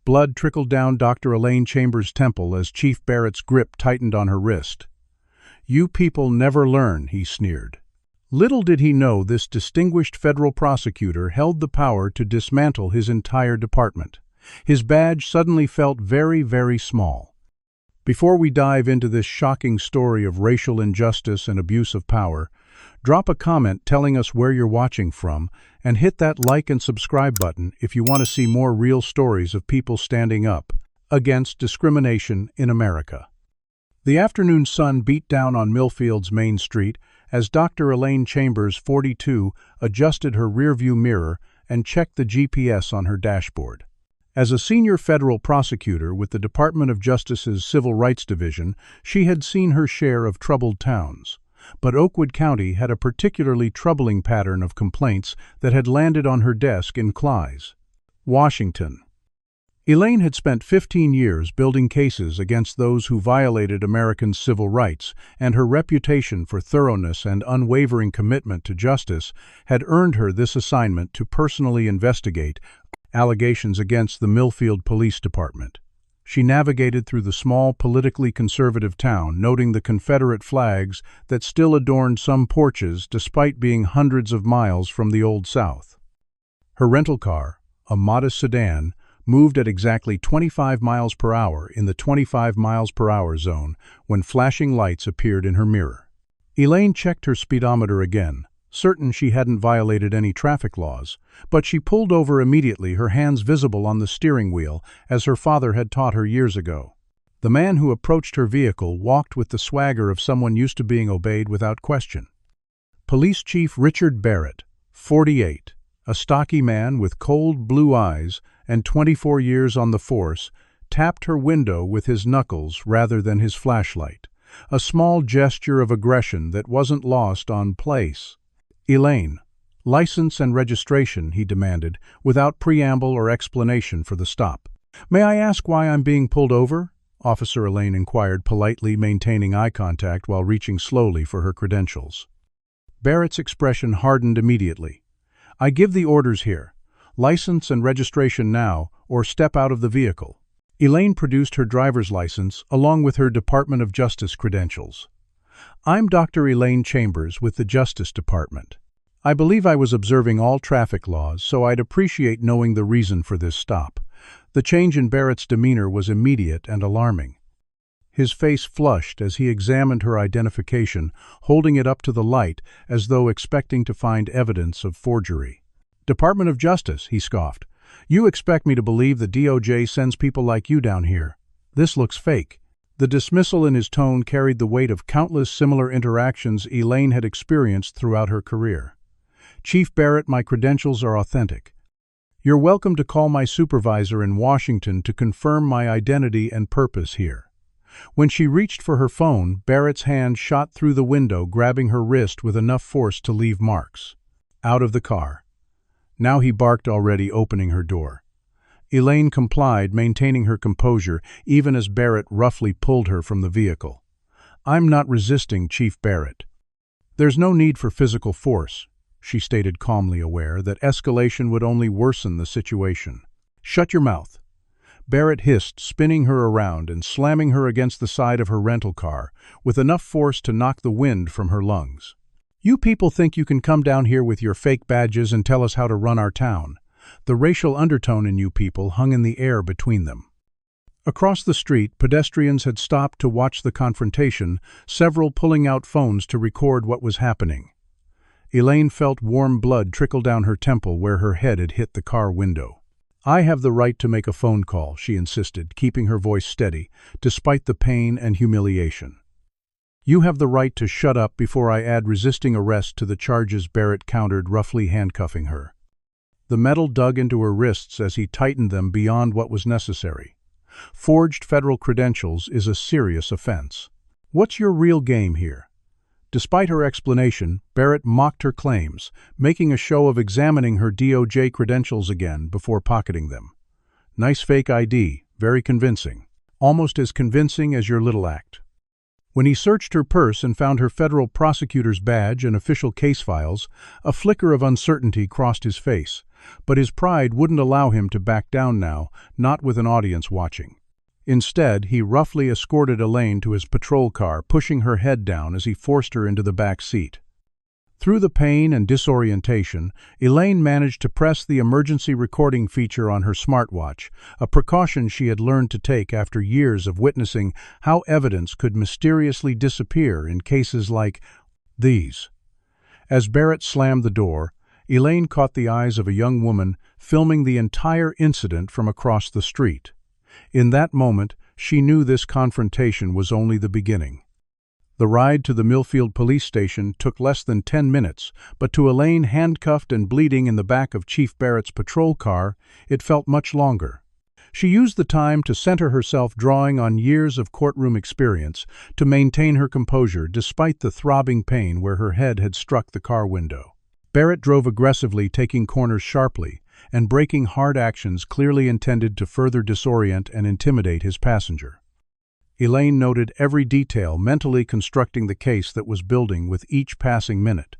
Blood trickled down Dr. Elaine Chambers' temple as Chief Barrett's grip tightened on her wrist. "You people never learn," he sneered. Little did he know this distinguished federal prosecutor held the power to dismantle his entire department. His badge suddenly felt very, very small. Before we dive into this shocking story of racial injustice and abuse of power, drop a comment telling us where you're watching from, and hit that like and subscribe button if you want to see more real stories of people standing up against discrimination in America. The afternoon sun beat down on Millfield's main street as Dr. Elaine Chambers, 42, adjusted her rearview mirror and checked the GPS on her dashboard. As a senior federal prosecutor with the Department of Justice's Civil Rights Division, she had seen her share of troubled towns. But Oakwood County had a particularly troubling pattern of complaints that had landed on her desk in Clyde, Washington. Elaine had spent 15 years building cases against those who violated American civil rights, and her reputation for thoroughness and unwavering commitment to justice had earned her this assignment to personally investigate allegations against the Millfield Police Department. She navigated through the small, politically conservative town, noting the Confederate flags that still adorned some porches despite being hundreds of miles from the Old South. Her rental car, a modest sedan, moved at exactly 25 miles per hour in the 25 miles per hour zone when flashing lights appeared in her mirror. Elaine checked her speedometer again, certain she hadn't violated any traffic laws, but she pulled over immediately, her hands visible on the steering wheel as her father had taught her years ago. The man who approached her vehicle walked with the swagger of someone used to being obeyed without question. Police Chief Richard Barrett, 48, a stocky man with cold blue eyes and 24 years on the force, tapped her window with his knuckles rather than his flashlight, a small gesture of aggression that wasn't lost on Place. "Elaine, license and registration," he demanded, without preamble or explanation for the stop. "May I ask why I'm being pulled over?" Officer Elaine inquired politely, maintaining eye contact while reaching slowly for her credentials. Barrett's expression hardened immediately. "I give the orders here. License and registration now, or step out of the vehicle." Elaine produced her driver's license along with her Department of Justice credentials. "I'm Dr. Elaine Chambers with the Justice Department. I believe I was observing all traffic laws, so I'd appreciate knowing the reason for this stop." The change in Barrett's demeanor was immediate and alarming. His face flushed as he examined her identification, holding it up to the light as though expecting to find evidence of forgery. "Department of Justice," he scoffed. "You expect me to believe the DOJ sends people like you down here? This looks fake." The dismissal in his tone carried the weight of countless similar interactions Elaine had experienced throughout her career. "Chief Barrett, my credentials are authentic. You're welcome to call my supervisor in Washington to confirm my identity and purpose here." When she reached for her phone, Barrett's hand shot through the window, grabbing her wrist with enough force to leave marks. Out of the car. Now he barked, already opening her door. Elaine complied, maintaining her composure, even as Barrett roughly pulled her from the vehicle. "I'm not resisting, Chief Barrett." "There's no need for physical force," she stated, calmly aware that escalation would only worsen the situation. "Shut your mouth." Barrett hissed, spinning her around and slamming her against the side of her rental car, with enough force to knock the wind from her lungs. "You people think you can come down here with your fake badges and tell us how to run our town?" The racial undertone in "you people" hung in the air between them. Across the street, pedestrians had stopped to watch the confrontation, several pulling out phones to record what was happening. Elaine felt warm blood trickle down her temple where her head had hit the car window. "I have the right to make a phone call," she insisted, keeping her voice steady, despite the pain and humiliation. "You have the right to shut up before I add resisting arrest to the charges," Barrett countered, roughly handcuffing her. The metal dug into her wrists as he tightened them beyond what was necessary. Forged federal credentials is a serious offense. "What's your real game here?" Despite her explanation, Barrett mocked her claims, making a show of examining her DOJ credentials again before pocketing them. "Nice fake ID, very convincing. Almost as convincing as your little act." When he searched her purse and found her federal prosecutor's badge and official case files, a flicker of uncertainty crossed his face. But his pride wouldn't allow him to back down now, not with an audience watching. Instead, he roughly escorted Elaine to his patrol car, pushing her head down as he forced her into the back seat. Through the pain and disorientation, Elaine managed to press the emergency recording feature on her smartwatch, a precaution she had learned to take after years of witnessing how evidence could mysteriously disappear in cases like these. As Barrett slammed the door, Elaine caught the eyes of a young woman filming the entire incident from across the street. In that moment, she knew this confrontation was only the beginning. The ride to the Millfield police station took less than 10 minutes, but to Elaine, handcuffed and bleeding in the back of Chief Barrett's patrol car, it felt much longer. She used the time to center herself, drawing on years of courtroom experience to maintain her composure despite the throbbing pain where her head had struck the car window. Barrett drove aggressively, taking corners sharply, and breaking hard actions clearly intended to further disorient and intimidate his passenger. Elaine noted every detail, mentally constructing the case that was building with each passing minute.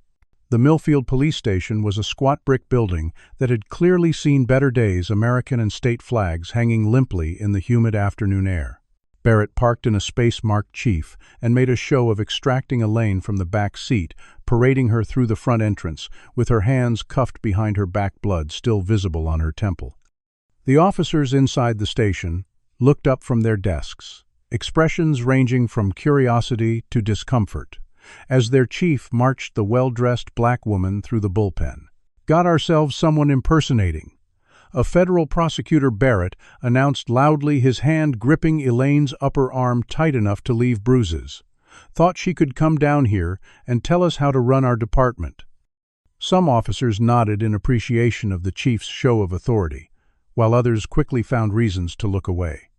The Millfield police station was a squat brick building that had clearly seen better days, American and state flags hanging limply in the humid afternoon air. Barrett parked in a space marked Chief and made a show of extracting Elaine from the back seat, parading her through the front entrance, with her hands cuffed behind her back, blood still visible on her temple. The officers inside the station looked up from their desks, expressions ranging from curiosity to discomfort, as their chief marched the well-dressed black woman through the bullpen. "Got ourselves someone impersonating," a federal prosecutor, Barrett, announced loudly, his hand gripping Elaine's upper arm tight enough to leave bruises. "Thought she could come down here and tell us how to run our department." Some officers nodded in appreciation of the chief's show of authority, while others quickly found reasons to look away.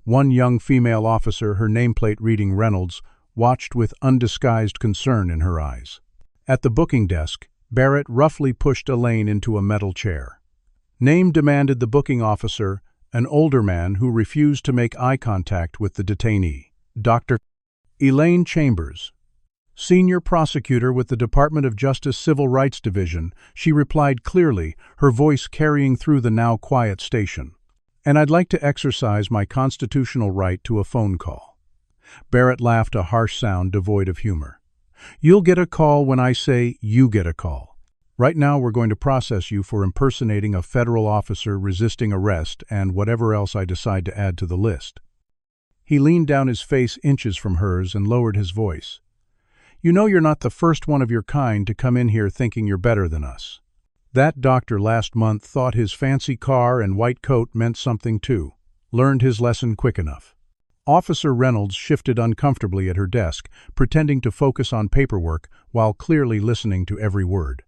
One young female officer, her nameplate reading Reynolds, watched with undisguised concern in her eyes. At the booking desk, Barrett roughly pushed Elaine into a metal chair. "Name," demanded the booking officer, an older man who refused to make eye contact with the detainee. "Dr. Elaine Chambers, senior prosecutor with the Department of Justice Civil Rights Division," she replied clearly, her voice carrying through the now quiet station. "And I'd like to exercise my constitutional right to a phone call." Barrett laughed, a harsh sound devoid of humor. "You'll get a call when I say you get a call. Right now we're going to process you for impersonating a federal officer, resisting arrest, and whatever else I decide to add to the list." He leaned down, his face inches from hers, and lowered his voice. "You know you're not the first one of your kind to come in here thinking you're better than us. That doctor last month thought his fancy car and white coat meant something too. Learned his lesson quick enough." Officer Reynolds shifted uncomfortably at her desk, pretending to focus on paperwork while clearly listening to every word.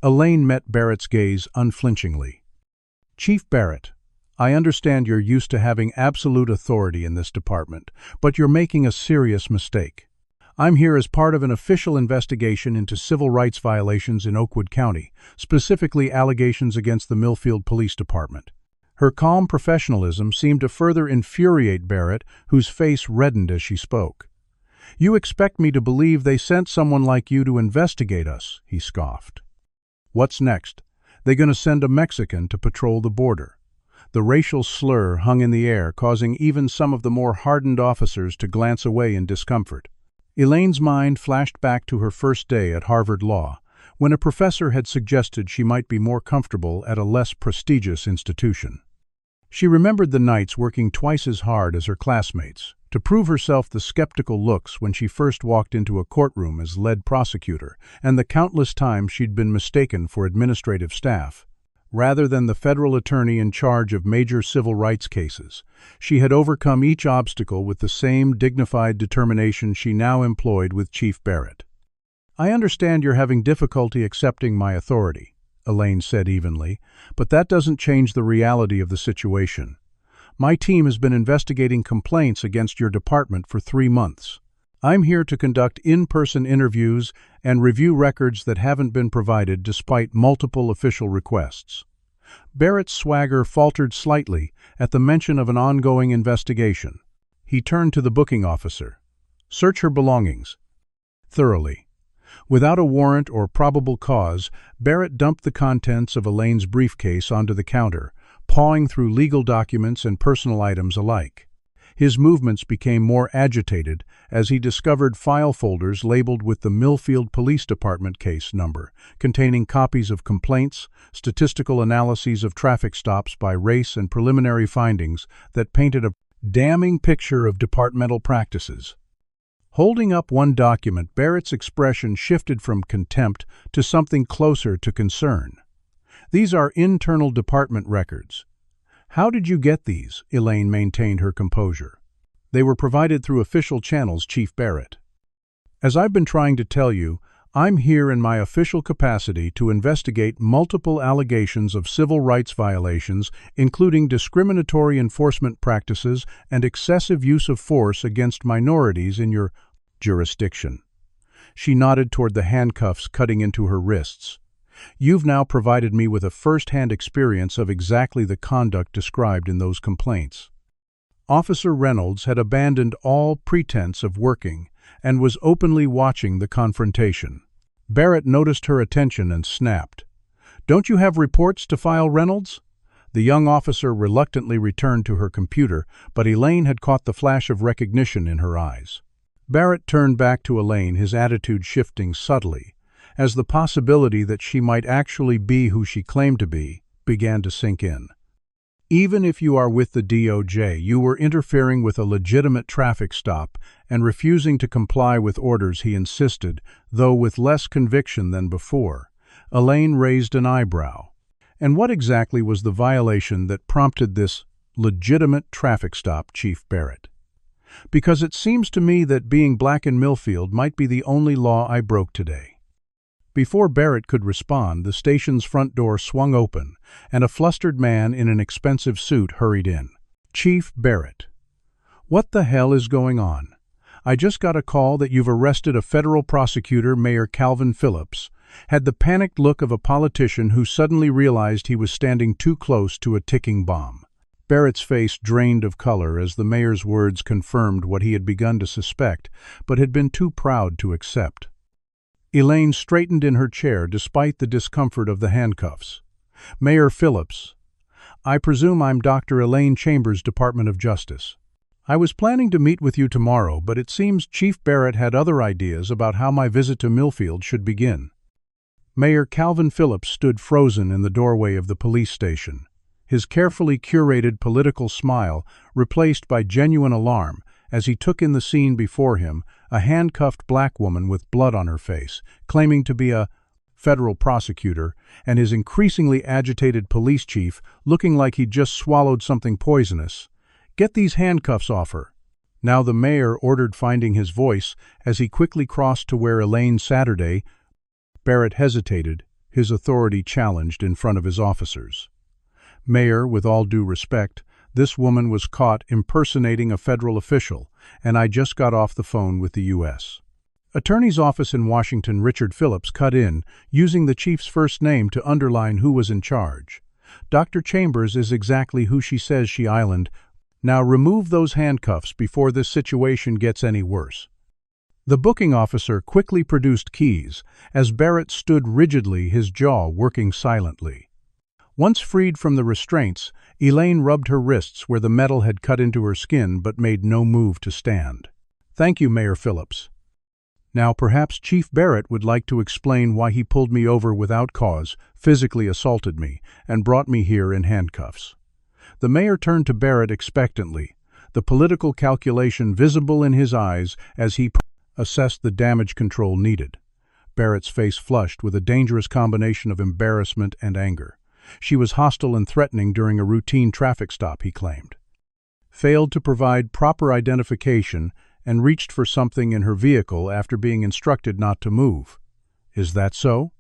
Elaine met Barrett's gaze unflinchingly. "Chief Barrett, I understand you're used to having absolute authority in this department, but you're making a serious mistake. I'm here as part of an official investigation into civil rights violations in Oakwood County, specifically allegations against the Millfield Police Department." Her calm professionalism seemed to further infuriate Barrett, whose face reddened as she spoke. "You expect me to believe they sent someone like you to investigate us?" he scoffed. "What's next? They gonna send a Mexican to patrol the border?" The racial slur hung in the air, causing even some of the more hardened officers to glance away in discomfort. Elaine's mind flashed back to her first day at Harvard Law, when a professor had suggested she might be more comfortable at a less prestigious institution. She remembered the nights working twice as hard as her classmates to prove herself, the skeptical looks when she first walked into a courtroom as lead prosecutor, and the countless times she'd been mistaken for administrative staff. Rather than the federal attorney in charge of major civil rights cases, she had overcome each obstacle with the same dignified determination she now employed with Chief Barrett. "I understand you're having difficulty accepting my authority," Elaine said evenly, "but that doesn't change the reality of the situation. My team has been investigating complaints against your department for 3 months. I'm here to conduct in-person interviews and review records that haven't been provided despite multiple official requests." Barrett's swagger faltered slightly at the mention of an ongoing investigation. He turned to the booking officer. "Search her belongings." "Thoroughly." Without a warrant or probable cause, Barrett dumped the contents of Elaine's briefcase onto the counter, pawing through legal documents and personal items alike. His movements became more agitated as he discovered file folders labeled with the Millfield Police Department case number, containing copies of complaints, statistical analyses of traffic stops by race, and preliminary findings that painted a damning picture of departmental practices. Holding up one document, Barrett's expression shifted from contempt to something closer to concern. "These are internal department records." "How did you get these?" Elaine maintained her composure. "They were provided through official channels, Chief Barrett. As I've been trying to tell you, I'm here in my official capacity to investigate multiple allegations of civil rights violations, including discriminatory enforcement practices and excessive use of force against minorities in your jurisdiction." She nodded toward the handcuffs cutting into her wrists. "You've now provided me with a first-hand experience of exactly the conduct described in those complaints." Officer Reynolds had abandoned all pretense of working and was openly watching the confrontation. Barrett noticed her attention and snapped. "Don't you have reports to file, Reynolds?" The young officer reluctantly returned to her computer, but Elaine had caught the flash of recognition in her eyes. Barrett turned back to Elaine, his attitude shifting subtly, as the possibility that she might actually be who she claimed to be began to sink in. "Even if you are with the DOJ, you were interfering with a legitimate traffic stop and refusing to comply with orders," he insisted, though with less conviction than before. Elaine raised an eyebrow. "And what exactly was the violation that prompted this legitimate traffic stop, Chief Barrett? Because it seems to me that being black in Millfield might be the only law I broke today." Before Barrett could respond, the station's front door swung open, and a flustered man in an expensive suit hurried in. "Chief Barrett, what the hell is going on? I just got a call that you've arrested a federal prosecutor, Mayor Calvin Phillips," had the panicked look of a politician who suddenly realized he was standing too close to a ticking bomb. Barrett's face drained of color as the mayor's words confirmed what he had begun to suspect, but had been too proud to accept. Elaine straightened in her chair despite the discomfort of the handcuffs. "Mayor Phillips, I presume I'm Dr. Elaine Chambers, Department of Justice. I was planning to meet with you tomorrow, but it seems Chief Barrett had other ideas about how my visit to Millfield should begin." Mayor Calvin Phillips stood frozen in the doorway of the police station, his carefully curated political smile replaced by genuine alarm as he took in the scene before him, a handcuffed black woman with blood on her face, claiming to be a federal prosecutor, and his increasingly agitated police chief looking like he'd just swallowed something poisonous. "Get these handcuffs off her." Now the mayor ordered, finding his voice as he quickly crossed to where Elaine Saturday. Barrett hesitated, his authority challenged in front of his officers. "Mayor, with all due respect, this woman was caught impersonating a federal official, and I just got off the phone with the U.S. Attorney's Office in Washington. Richard Phillips cut in, using the chief's first name to underline who was in charge. "Dr. Chambers is exactly who she says she island. Now remove those handcuffs before this situation gets any worse." The booking officer quickly produced keys, as Barrett stood rigidly, his jaw working silently. Once freed from the restraints, Elaine rubbed her wrists where the metal had cut into her skin but made no move to stand. "Thank you, Mayor Phillips. Now perhaps Chief Barrett would like to explain why he pulled me over without cause, physically assaulted me, and brought me here in handcuffs." The mayor turned to Barrett expectantly, the political calculation visible in his eyes as he assessed the damage control needed. Barrett's face flushed with a dangerous combination of embarrassment and anger. She was hostile and threatening during a routine traffic stop, he claimed. Failed to provide proper identification and reached for something in her vehicle after being instructed not to move. "Is that so?"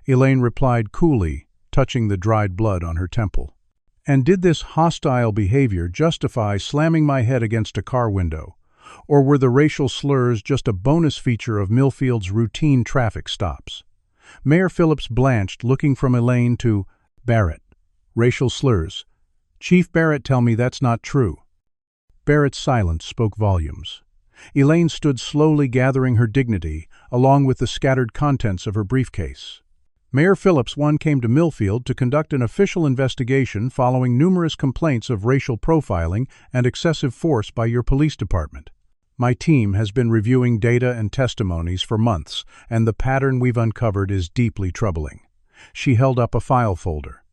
Elaine replied coolly, touching the dried blood on her temple. "And did this hostile behavior justify slamming my head against a car window? Or were the racial slurs just a bonus feature of Millfield's routine traffic stops?" Mayor Phillips blanched, looking from Elaine to Barrett. "Racial slurs. Chief Barrett, tell me that's not true." Barrett's silence spoke volumes. Elaine stood slowly gathering her dignity, along with the scattered contents of her briefcase. Mayor Phillips came to Millfield to conduct an official investigation following numerous complaints of racial profiling and excessive force by your police department. My team has been reviewing data and testimonies for months, and the pattern we've uncovered is deeply troubling. She held up a file folder.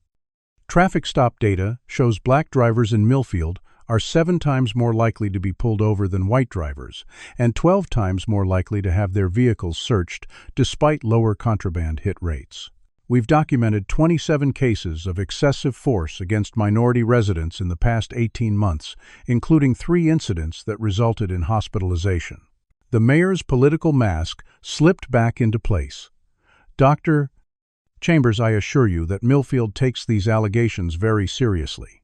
Traffic stop data shows black drivers in Millfield are 7 times more likely to be pulled over than white drivers, and 12 times more likely to have their vehicles searched despite lower contraband hit rates. We've documented 27 cases of excessive force against minority residents in the past 18 months, including 3 incidents that resulted in hospitalization. The mayor's political mask slipped back into place. Dr. Chambers, I assure you that Millfield takes these allegations very seriously.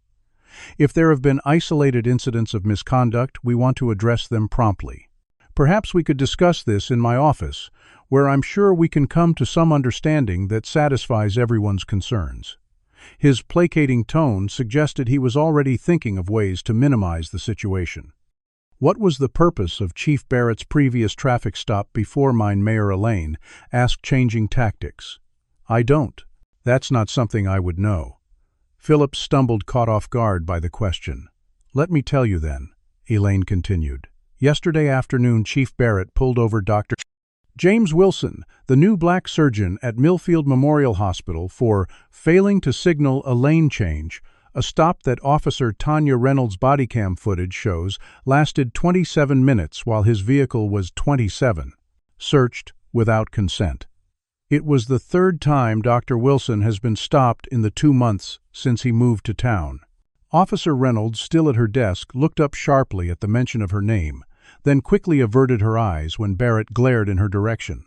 If there have been isolated incidents of misconduct, we want to address them promptly. Perhaps we could discuss this in my office, where I'm sure we can come to some understanding that satisfies everyone's concerns. His placating tone suggested he was already thinking of ways to minimize the situation. What was the purpose of Chief Barrett's previous traffic stop before mine? Mayor Elaine asked, changing tactics. I don't. That's not something I would know. Phillips stumbled, caught off guard by the question. Let me tell you then, Elaine continued. Yesterday afternoon, Chief Barrett pulled over Dr. James Wilson, the new black surgeon at Millfield Memorial Hospital, for failing to signal a lane change, a stop that Officer Tanya Reynolds' bodycam footage shows lasted 27 minutes while his vehicle was 27, searched without consent. It was the 3rd time Dr. Wilson has been stopped in the 2 months since he moved to town. Officer Reynolds, still at her desk, looked up sharply at the mention of her name, then quickly averted her eyes when Barrett glared in her direction.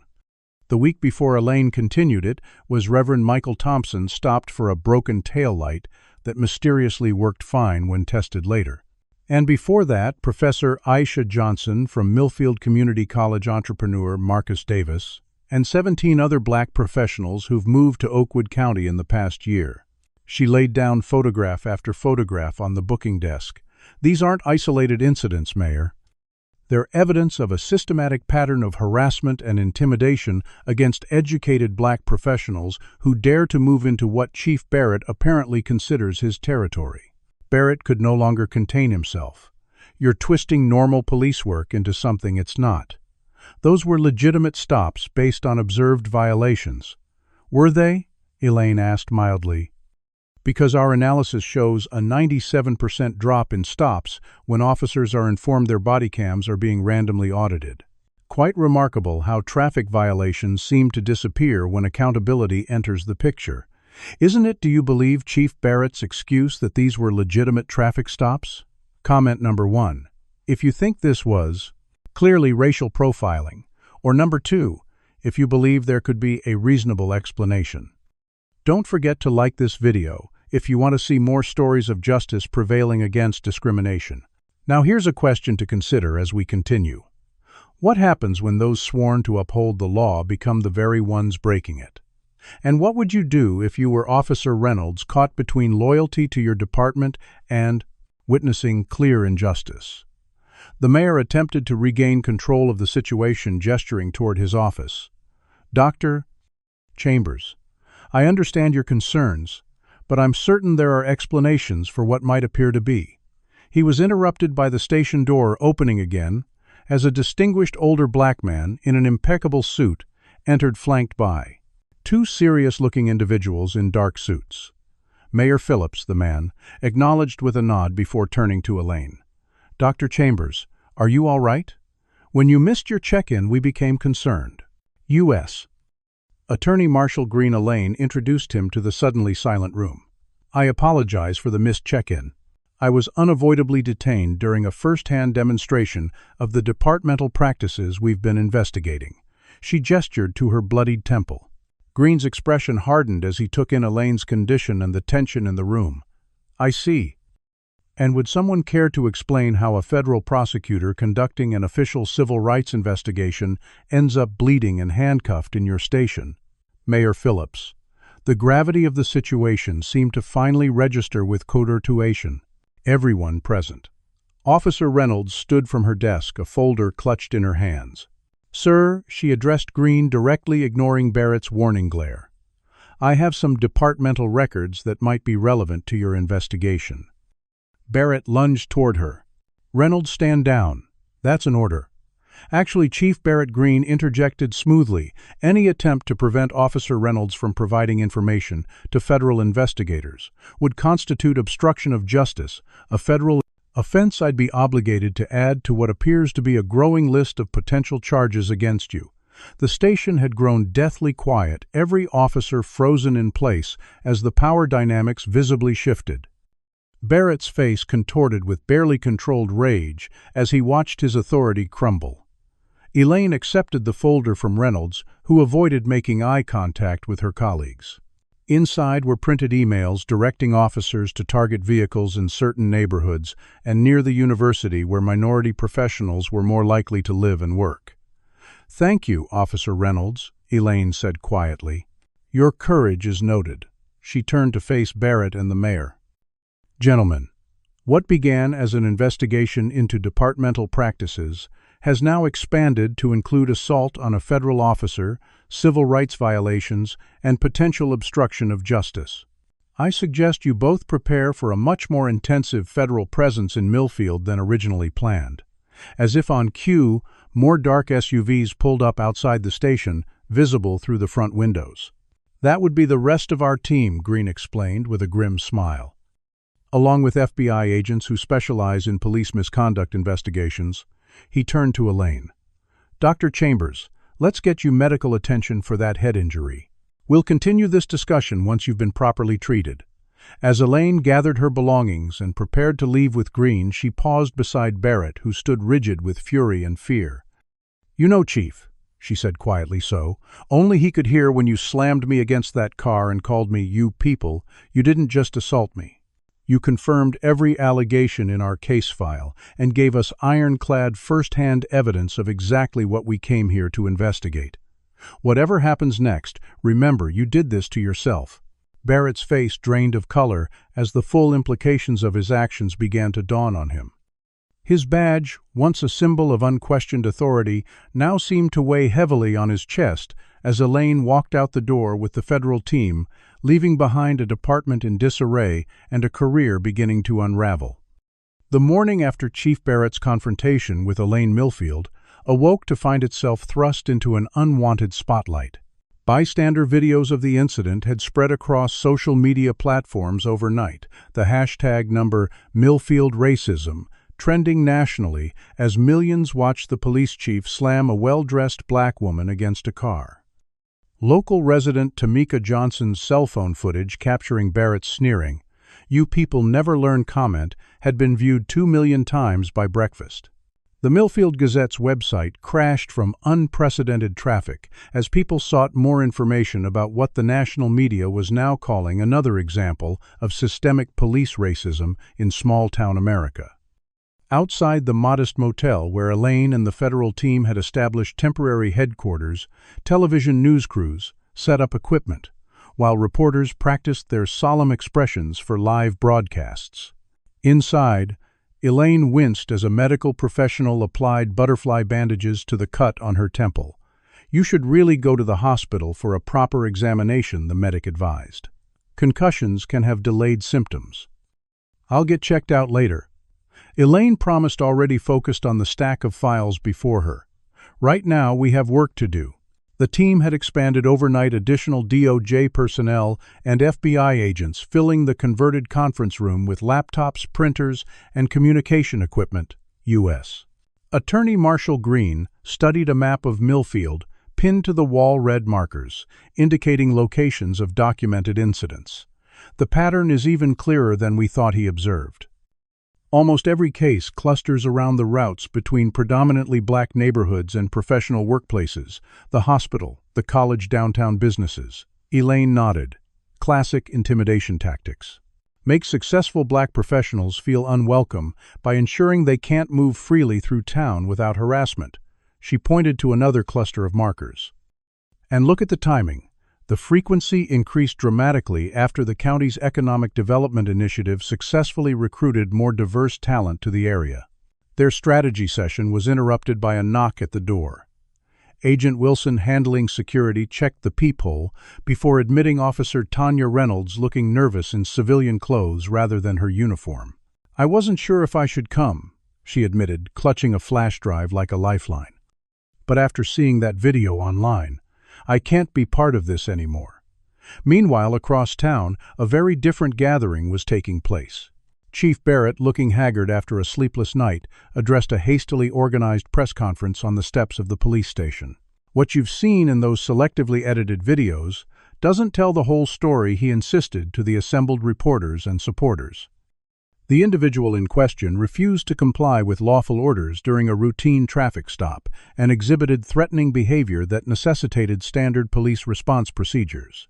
The week before Elaine continued, it was Reverend Michael Thompson stopped for a broken tail light that mysteriously worked fine when tested later. And before that, Professor Aisha Johnson from Millfield Community College entrepreneur Marcus Davis, and 17 other black professionals who've moved to Oakwood County in the past year. She laid down photograph after photograph on the booking desk. These aren't isolated incidents, Mayor. They're evidence of a systematic pattern of harassment and intimidation against educated black professionals who dare to move into what Chief Barrett apparently considers his territory. Barrett could no longer contain himself. You're twisting normal police work into something it's not. Those were legitimate stops based on observed violations. Were they? Elaine asked mildly. Because our analysis shows a 97% drop in stops when officers are informed their body cams are being randomly audited. Quite remarkable how traffic violations seem to disappear when accountability enters the picture. Isn't it? Do you believe Chief Barrett's excuse that these were legitimate traffic stops? Comment number 1. If you think this was clearly racial profiling, or number 2, if you believe there could be a reasonable explanation. Don't forget to like this video if you want to see more stories of justice prevailing against discrimination. Now here's a question to consider as we continue. What happens when those sworn to uphold the law become the very ones breaking it? And what would you do if you were Officer Reynolds, caught between loyalty to your department and witnessing clear injustice? The mayor attempted to regain control of the situation, gesturing toward his office. Dr. Chambers, I understand your concerns, but I'm certain there are explanations for what might appear to be. He was interrupted by the station door opening again as a distinguished older black man in an impeccable suit entered, flanked by 2 serious-looking individuals in dark suits. Mayor Phillips, the man, acknowledged with a nod before turning to Elaine. Dr. Chambers, are you all right? When you missed your check-in, we became concerned. U.S. Attorney Marshall Green. Elaine introduced him to the suddenly silent room. I apologize for the missed check-in. I was unavoidably detained during a first-hand demonstration of the departmental practices we've been investigating. She gestured to her bloodied temple. Green's expression hardened as he took in Elaine's condition and the tension in the room. I see. And would someone care to explain how a federal prosecutor conducting an official civil rights investigation ends up bleeding and handcuffed in your station? Mayor Phillips. The gravity of the situation seemed to finally register with court. Everyone present, Officer Reynolds stood from her desk, a folder clutched in her hands. "Sir," she addressed Green, directly ignoring Barrett's warning glare. "I have some departmental records that might be relevant to your investigation." Barrett lunged toward her. "Reynolds, stand down. That's an order." Actually, Chief Barrett, Green interjected smoothly. "Any attempt to prevent Officer Reynolds from providing information to federal investigators would constitute obstruction of justice, a federal offense I'd be obligated to add to what appears to be a growing list of potential charges against you." The station had grown deathly quiet, every officer frozen in place as the power dynamics visibly shifted. Barrett's face contorted with barely controlled rage as he watched his authority crumble. Elaine accepted the folder from Reynolds, who avoided making eye contact with her colleagues. Inside were printed emails directing officers to target vehicles in certain neighborhoods and near the university where minority professionals were more likely to live and work. "Thank you, Officer Reynolds," Elaine said quietly. "Your courage is noted." She turned to face Barrett and the mayor. "Gentlemen, what began as an investigation into departmental practices has now expanded to include assault on a federal officer, civil rights violations, and potential obstruction of justice. I suggest you both prepare for a much more intensive federal presence in Millfield than originally planned." As if on cue, more dark SUVs pulled up outside the station, visible through the front windows. "That would be the rest of our team," Green explained with a grim smile. "Along with FBI agents who specialize in police misconduct investigations." He turned to Elaine. "Dr. Chambers, let's get you medical attention for that head injury. We'll continue this discussion once you've been properly treated." As Elaine gathered her belongings and prepared to leave with Green, she paused beside Barrett, who stood rigid with fury and fear. "You know, Chief," she said quietly, "so only he could hear when you slammed me against that car and called me 'you people,' you didn't just assault me. You confirmed every allegation in our case file and gave us ironclad first-hand evidence of exactly what we came here to investigate. Whatever happens next, remember you did this to yourself." Barrett's face drained of color as the full implications of his actions began to dawn on him. His badge, once a symbol of unquestioned authority, now seemed to weigh heavily on his chest as Elaine walked out the door with the federal team, leaving behind a department in disarray and a career beginning to unravel. The morning after Chief Barrett's confrontation with Elaine Millfield awoke to find itself thrust into an unwanted spotlight. Bystander videos of the incident had spread across social media platforms overnight, the hashtag number Millfield Racism trending nationally as millions watched the police chief slam a well-dressed black woman against a car. Local resident Tamika Johnson's cell phone footage capturing Barrett's sneering, "You people never learn" comment had been viewed 2 million times by breakfast. The Millfield Gazette's website crashed from unprecedented traffic as people sought more information about what the national media was now calling another example of systemic police racism in small-town America. Outside the modest motel where Elaine and the federal team had established temporary headquarters, television news crews set up equipment, while reporters practiced their solemn expressions for live broadcasts. Inside, Elaine winced as a medical professional applied butterfly bandages to the cut on her temple. "You should really go to the hospital for a proper examination," the medic advised. "Concussions can have delayed symptoms." "I'll get checked out later." Elaine promised, already focused on the stack of files before her. "Right now, we have work to do." The team had expanded overnight, additional DOJ personnel and FBI agents filling the converted conference room with laptops, printers, and communication equipment. U.S. Attorney Marshall Green studied a map of Millfield, pinned to the wall red markers, indicating locations of documented incidents. "The pattern is even clearer than we thought," he observed. "Almost every case clusters around the routes between predominantly black neighborhoods and professional workplaces, the hospital, the college downtown businesses." Elaine nodded. "Classic intimidation tactics. Make successful black professionals feel unwelcome by ensuring they can't move freely through town without harassment." She pointed to another cluster of markers. "And look at the timing. The frequency increased dramatically after the county's Economic Development Initiative successfully recruited more diverse talent to the area." Their strategy session was interrupted by a knock at the door. Agent Wilson, handling security, checked the peephole before admitting Officer Tanya Reynolds, looking nervous in civilian clothes rather than her uniform. "I wasn't sure if I should come," she admitted, clutching a flash drive like a lifeline. "But after seeing that video online, I can't be part of this anymore." Meanwhile, across town, a very different gathering was taking place. Chief Barrett, looking haggard after a sleepless night, addressed a hastily organized press conference on the steps of the police station. "What you've seen in those selectively edited videos doesn't tell the whole story," he insisted to the assembled reporters and supporters. The individual in question refused to comply with lawful orders during a routine traffic stop and exhibited threatening behavior that necessitated standard police response procedures.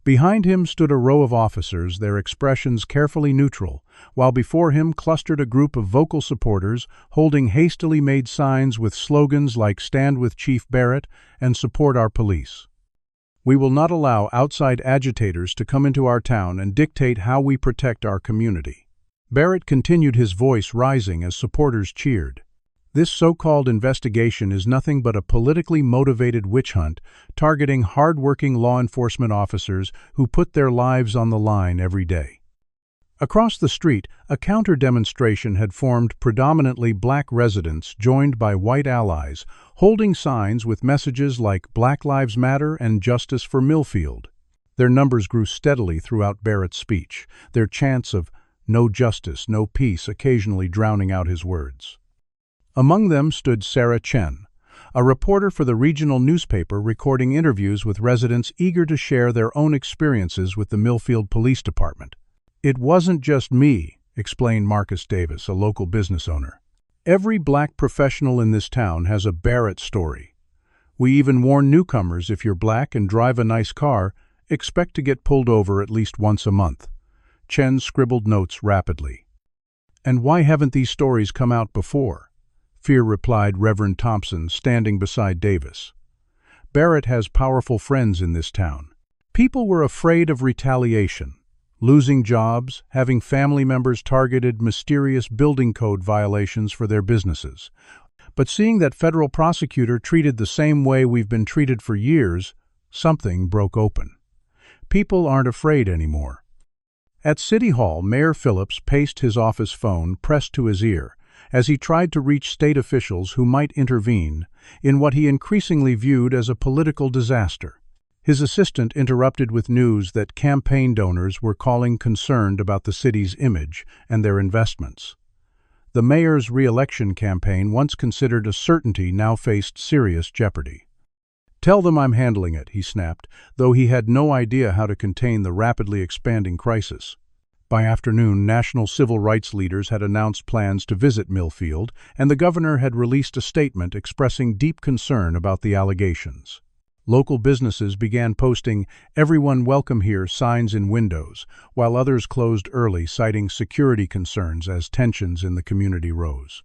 Behind him stood a row of officers, their expressions carefully neutral, while before him clustered a group of vocal supporters holding hastily made signs with slogans like "Stand with Chief Barrett" and "Support our police." "We will not allow outside agitators to come into our town and dictate how we protect our community." Barrett continued, his voice rising as supporters cheered. "This so-called investigation is nothing but a politically motivated witch hunt targeting hard-working law enforcement officers who put their lives on the line every day." Across the street, a counter-demonstration had formed, predominantly black residents joined by white allies, holding signs with messages like "Black Lives Matter" and "Justice for Millfield." Their numbers grew steadily throughout Barrett's speech, their chants of "No justice, no peace" occasionally drowning out his words. Among them stood Sarah Chen, a reporter for the regional newspaper, recording interviews with residents eager to share their own experiences with the Millfield Police Department. "It wasn't just me," explained Marcus Davis, a local business owner. "Every black professional in this town has a Barrett story. We even warn newcomers, if you're black and drive a nice car, expect to get pulled over at least once a month." Chen scribbled notes rapidly. "And why haven't these stories come out before?" Fear replied Reverend Thompson, standing beside Davis. "Barrett has powerful friends in this town. People were afraid of retaliation, losing jobs, having family members targeted, mysterious building code violations for their businesses. But seeing that federal prosecutor treated the same way we've been treated for years, something broke open. People aren't afraid anymore." At City Hall, Mayor Phillips paced his office phone pressed to his ear as he tried to reach state officials who might intervene in what he increasingly viewed as a political disaster. His assistant interrupted with news that campaign donors were calling concerned about the city's image and their investments. The mayor's re-election campaign, once considered a certainty, now faced serious jeopardy. "Tell them I'm handling it," he snapped, though he had no idea how to contain the rapidly expanding crisis. By afternoon, national civil rights leaders had announced plans to visit Millfield, and the governor had released a statement expressing deep concern about the allegations. Local businesses began posting "Everyone welcome here" signs in windows, while others closed early, citing security concerns as tensions in the community rose.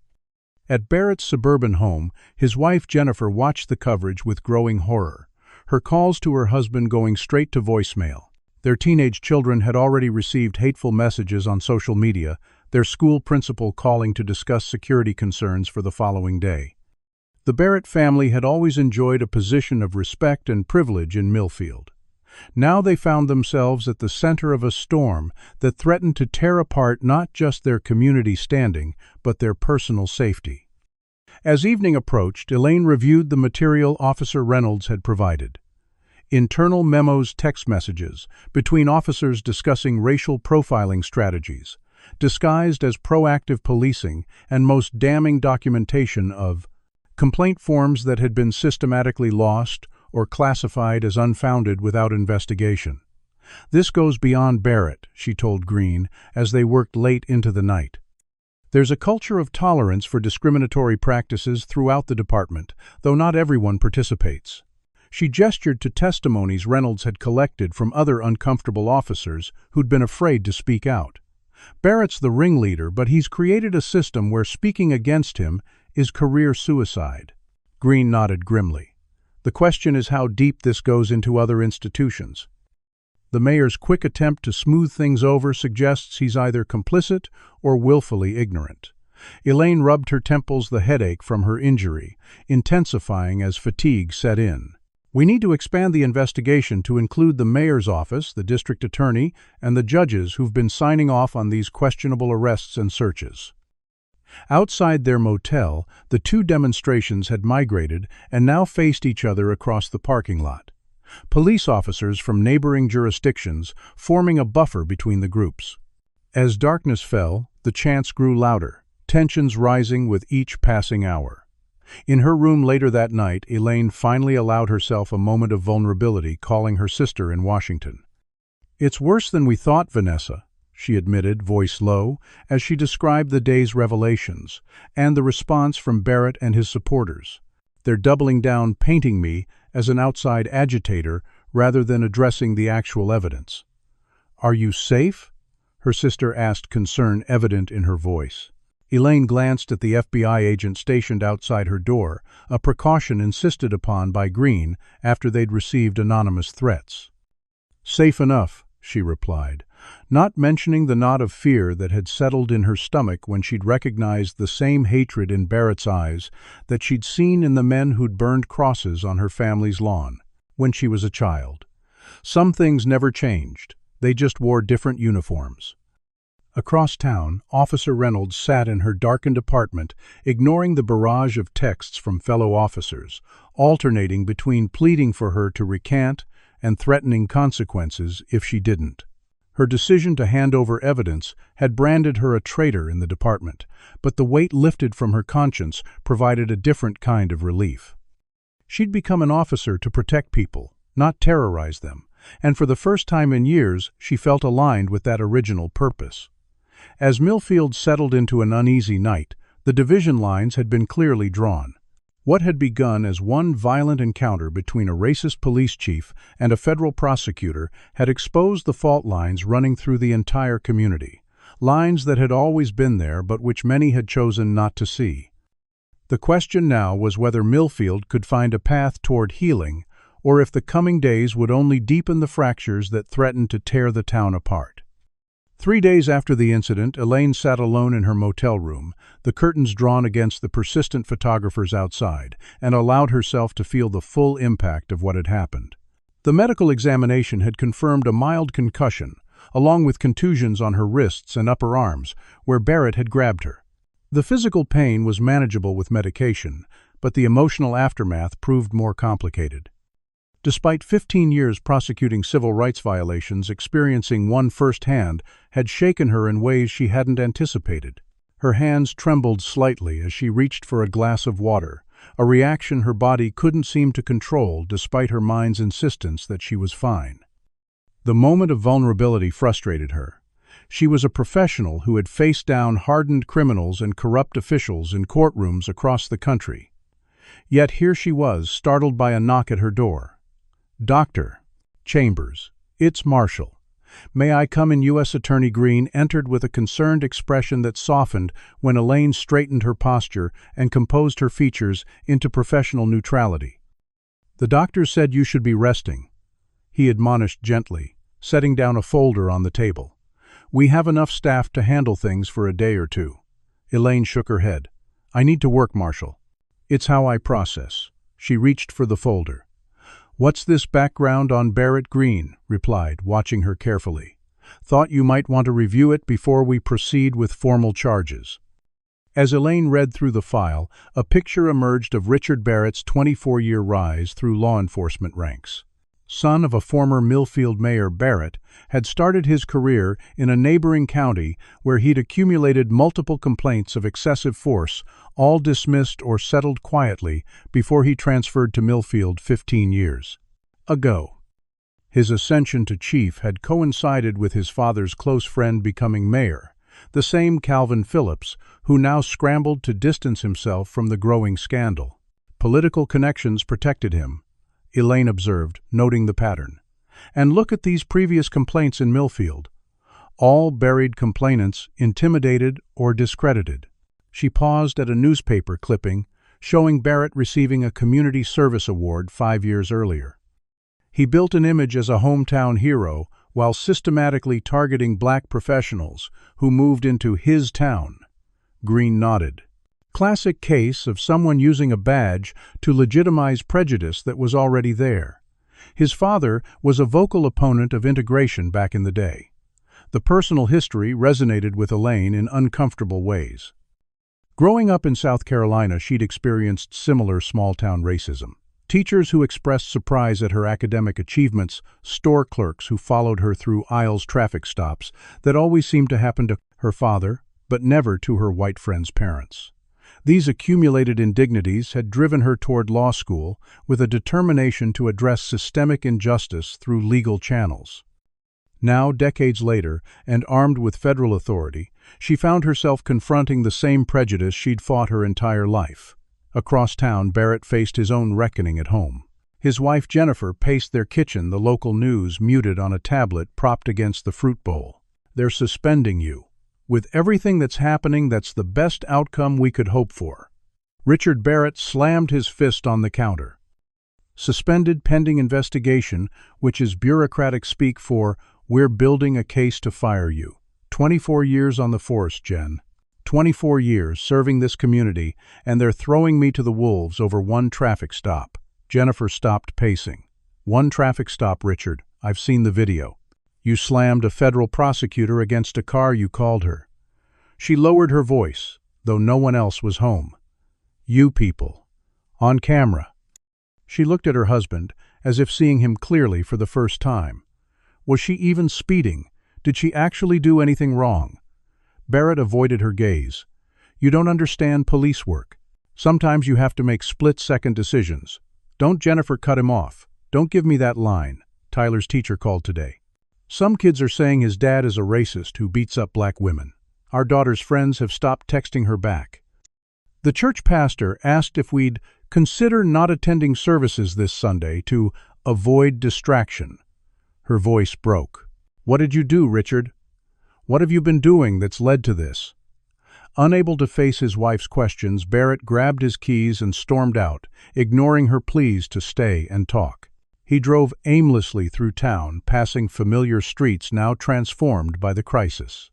At Barrett's suburban home, his wife Jennifer watched the coverage with growing horror, her calls to her husband going straight to voicemail. Their teenage children had already received hateful messages on social media, their school principal calling to discuss security concerns for the following day. The Barrett family had always enjoyed a position of respect and privilege in Millfield. Now they found themselves at the center of a storm that threatened to tear apart not just their community standing, but their personal safety. As evening approached, Elaine reviewed the material Officer Reynolds had provided. Internal memos, text messages between officers discussing racial profiling strategies, disguised as proactive policing, and most damning documentation of complaint forms that had been systematically lost or classified as unfounded without investigation. "This goes beyond Barrett," she told Green as they worked late into the night. "There's a culture of tolerance for discriminatory practices throughout the department, though not everyone participates." She gestured to testimonies Reynolds had collected from other uncomfortable officers who'd been afraid to speak out. "Barrett's the ringleader, but he's created a system where speaking against him is career suicide." Green nodded grimly. "The question is how deep this goes into other institutions." The mayor's quick attempt to smooth things over suggests he's either complicit or willfully ignorant. Elaine rubbed her temples, the headache from her injury, intensifying as fatigue set in. "We need to expand the investigation to include the mayor's office, the district attorney, and the judges who've been signing off on these questionable arrests and searches." Outside their motel, the two demonstrations had migrated and now faced each other across the parking lot. Police officers from neighboring jurisdictions forming a buffer between the groups. As darkness fell, the chants grew louder, tensions rising with each passing hour. In her room later that night, Elaine finally allowed herself a moment of vulnerability, calling her sister in Washington. "It's worse than we thought, Vanessa," she admitted, voice low, as she described the day's revelations, and the response from Barrett and his supporters. "They're doubling down, painting me as an outside agitator rather than addressing the actual evidence." "Are you safe?" her sister asked, concern evident in her voice. Elaine glanced at the FBI agent stationed outside her door, a precaution insisted upon by Green after they'd received anonymous threats. "Safe enough," she replied, not mentioning the knot of fear that had settled in her stomach when she'd recognized the same hatred in Barrett's eyes that she'd seen in the men who'd burned crosses on her family's lawn when she was a child. Some things never changed, they just wore different uniforms. Across town, Officer Reynolds sat in her darkened apartment, ignoring the barrage of texts from fellow officers, alternating between pleading for her to recant and threatening consequences if she didn't. Her decision to hand over evidence had branded her a traitor in the department, but the weight lifted from her conscience provided a different kind of relief. She'd become an officer to protect people, not terrorize them, and for the first time in years she felt aligned with that original purpose. As Millfield settled into an uneasy night, the division lines had been clearly drawn. What had begun as one violent encounter between a racist police chief and a federal prosecutor had exposed the fault lines running through the entire community, lines that had always been there but which many had chosen not to see. The question now was whether Millfield could find a path toward healing, or if the coming days would only deepen the fractures that threatened to tear the town apart. 3 days after the incident, Elaine sat alone in her motel room, the curtains drawn against the persistent photographers outside, and allowed herself to feel the full impact of what had happened. The medical examination had confirmed a mild concussion, along with contusions on her wrists and upper arms, where Barrett had grabbed her. The physical pain was manageable with medication, but the emotional aftermath proved more complicated. Despite 15 years prosecuting civil rights violations, experiencing one firsthand had shaken her in ways she hadn't anticipated. Her hands trembled slightly as she reached for a glass of water, a reaction her body couldn't seem to control despite her mind's insistence that she was fine. The moment of vulnerability frustrated her. She was a professional who had faced down hardened criminals and corrupt officials in courtrooms across the country. Yet here she was, startled by a knock at her door. "Dr. Chambers, it's Marshall. May I come in?" U.S. Attorney Green entered with a concerned expression that softened when Elaine straightened her posture and composed her features into professional neutrality. "The doctor said you should be resting," he admonished gently, setting down a folder on the table. "We have enough staff to handle things for a day or two." Elaine shook her head. "I need to work, Marshall. It's how I process." She reached for the folder. "What's this background on Barrett?" Green replied, watching her carefully. "Thought you might want to review it before we proceed with formal charges." As Elaine read through the file, a picture emerged of Richard Barrett's 24-year rise through law enforcement ranks. Son of a former Millfield mayor, Barrett had started his career in a neighboring county where he'd accumulated multiple complaints of excessive force, all dismissed or settled quietly before he transferred to Millfield 15 years ago. His ascension to chief had coincided with his father's close friend becoming mayor, the same Calvin Phillips, who now scrambled to distance himself from the growing scandal. Political connections protected him, Elaine observed, noting the pattern. And look at these previous complaints in Millfield. All buried complainants, intimidated or discredited. She paused at a newspaper clipping showing Barrett receiving a community service award 5 years earlier. He built an image as a hometown hero while systematically targeting black professionals who moved into his town. Green nodded. Classic case of someone using a badge to legitimize prejudice that was already there. His father was a vocal opponent of integration back in the day. The personal history resonated with Elaine in uncomfortable ways. Growing up in South Carolina, she'd experienced similar small-town racism. Teachers who expressed surprise at her academic achievements, store clerks who followed her through aisles traffic stops that always seemed to happen to her father, but never to her white friends' parents. These accumulated indignities had driven her toward law school with a determination to address systemic injustice through legal channels. Now, decades later, and armed with federal authority, she found herself confronting the same prejudice she'd fought her entire life. Across town, Barrett faced his own reckoning at home. His wife Jennifer paced their kitchen, the local news muted on a tablet propped against the fruit bowl. "They're suspending you. With everything that's happening, that's the best outcome we could hope for." Richard Barrett slammed his fist on the counter. "Suspended pending investigation, which is bureaucratic speak for, we're building a case to fire you. 24 years on the force, Jen. 24 years serving this community, and they're throwing me to the wolves over one traffic stop." Jennifer stopped pacing. "One traffic stop, Richard. I've seen the video. You slammed a federal prosecutor against a car you called her." She lowered her voice, though no one else was home. "You people. On camera." She looked at her husband, as if seeing him clearly for the first time. Was she even speeding? Did she actually do anything wrong? Barrett avoided her gaze. "You don't understand police work. Sometimes you have to make split-second decisions." "Don't," Jennifer cut him off. "Don't give me that line. Tyler's teacher called today. Some kids are saying his dad is a racist who beats up black women. Our daughter's friends have stopped texting her back. The church pastor asked if we'd consider not attending services this Sunday to avoid distraction." Her voice broke. "What did you do, Richard? What have you been doing that's led to this?" Unable to face his wife's questions, Barrett grabbed his keys and stormed out, ignoring her pleas to stay and talk. He drove aimlessly through town, passing familiar streets now transformed by the crisis.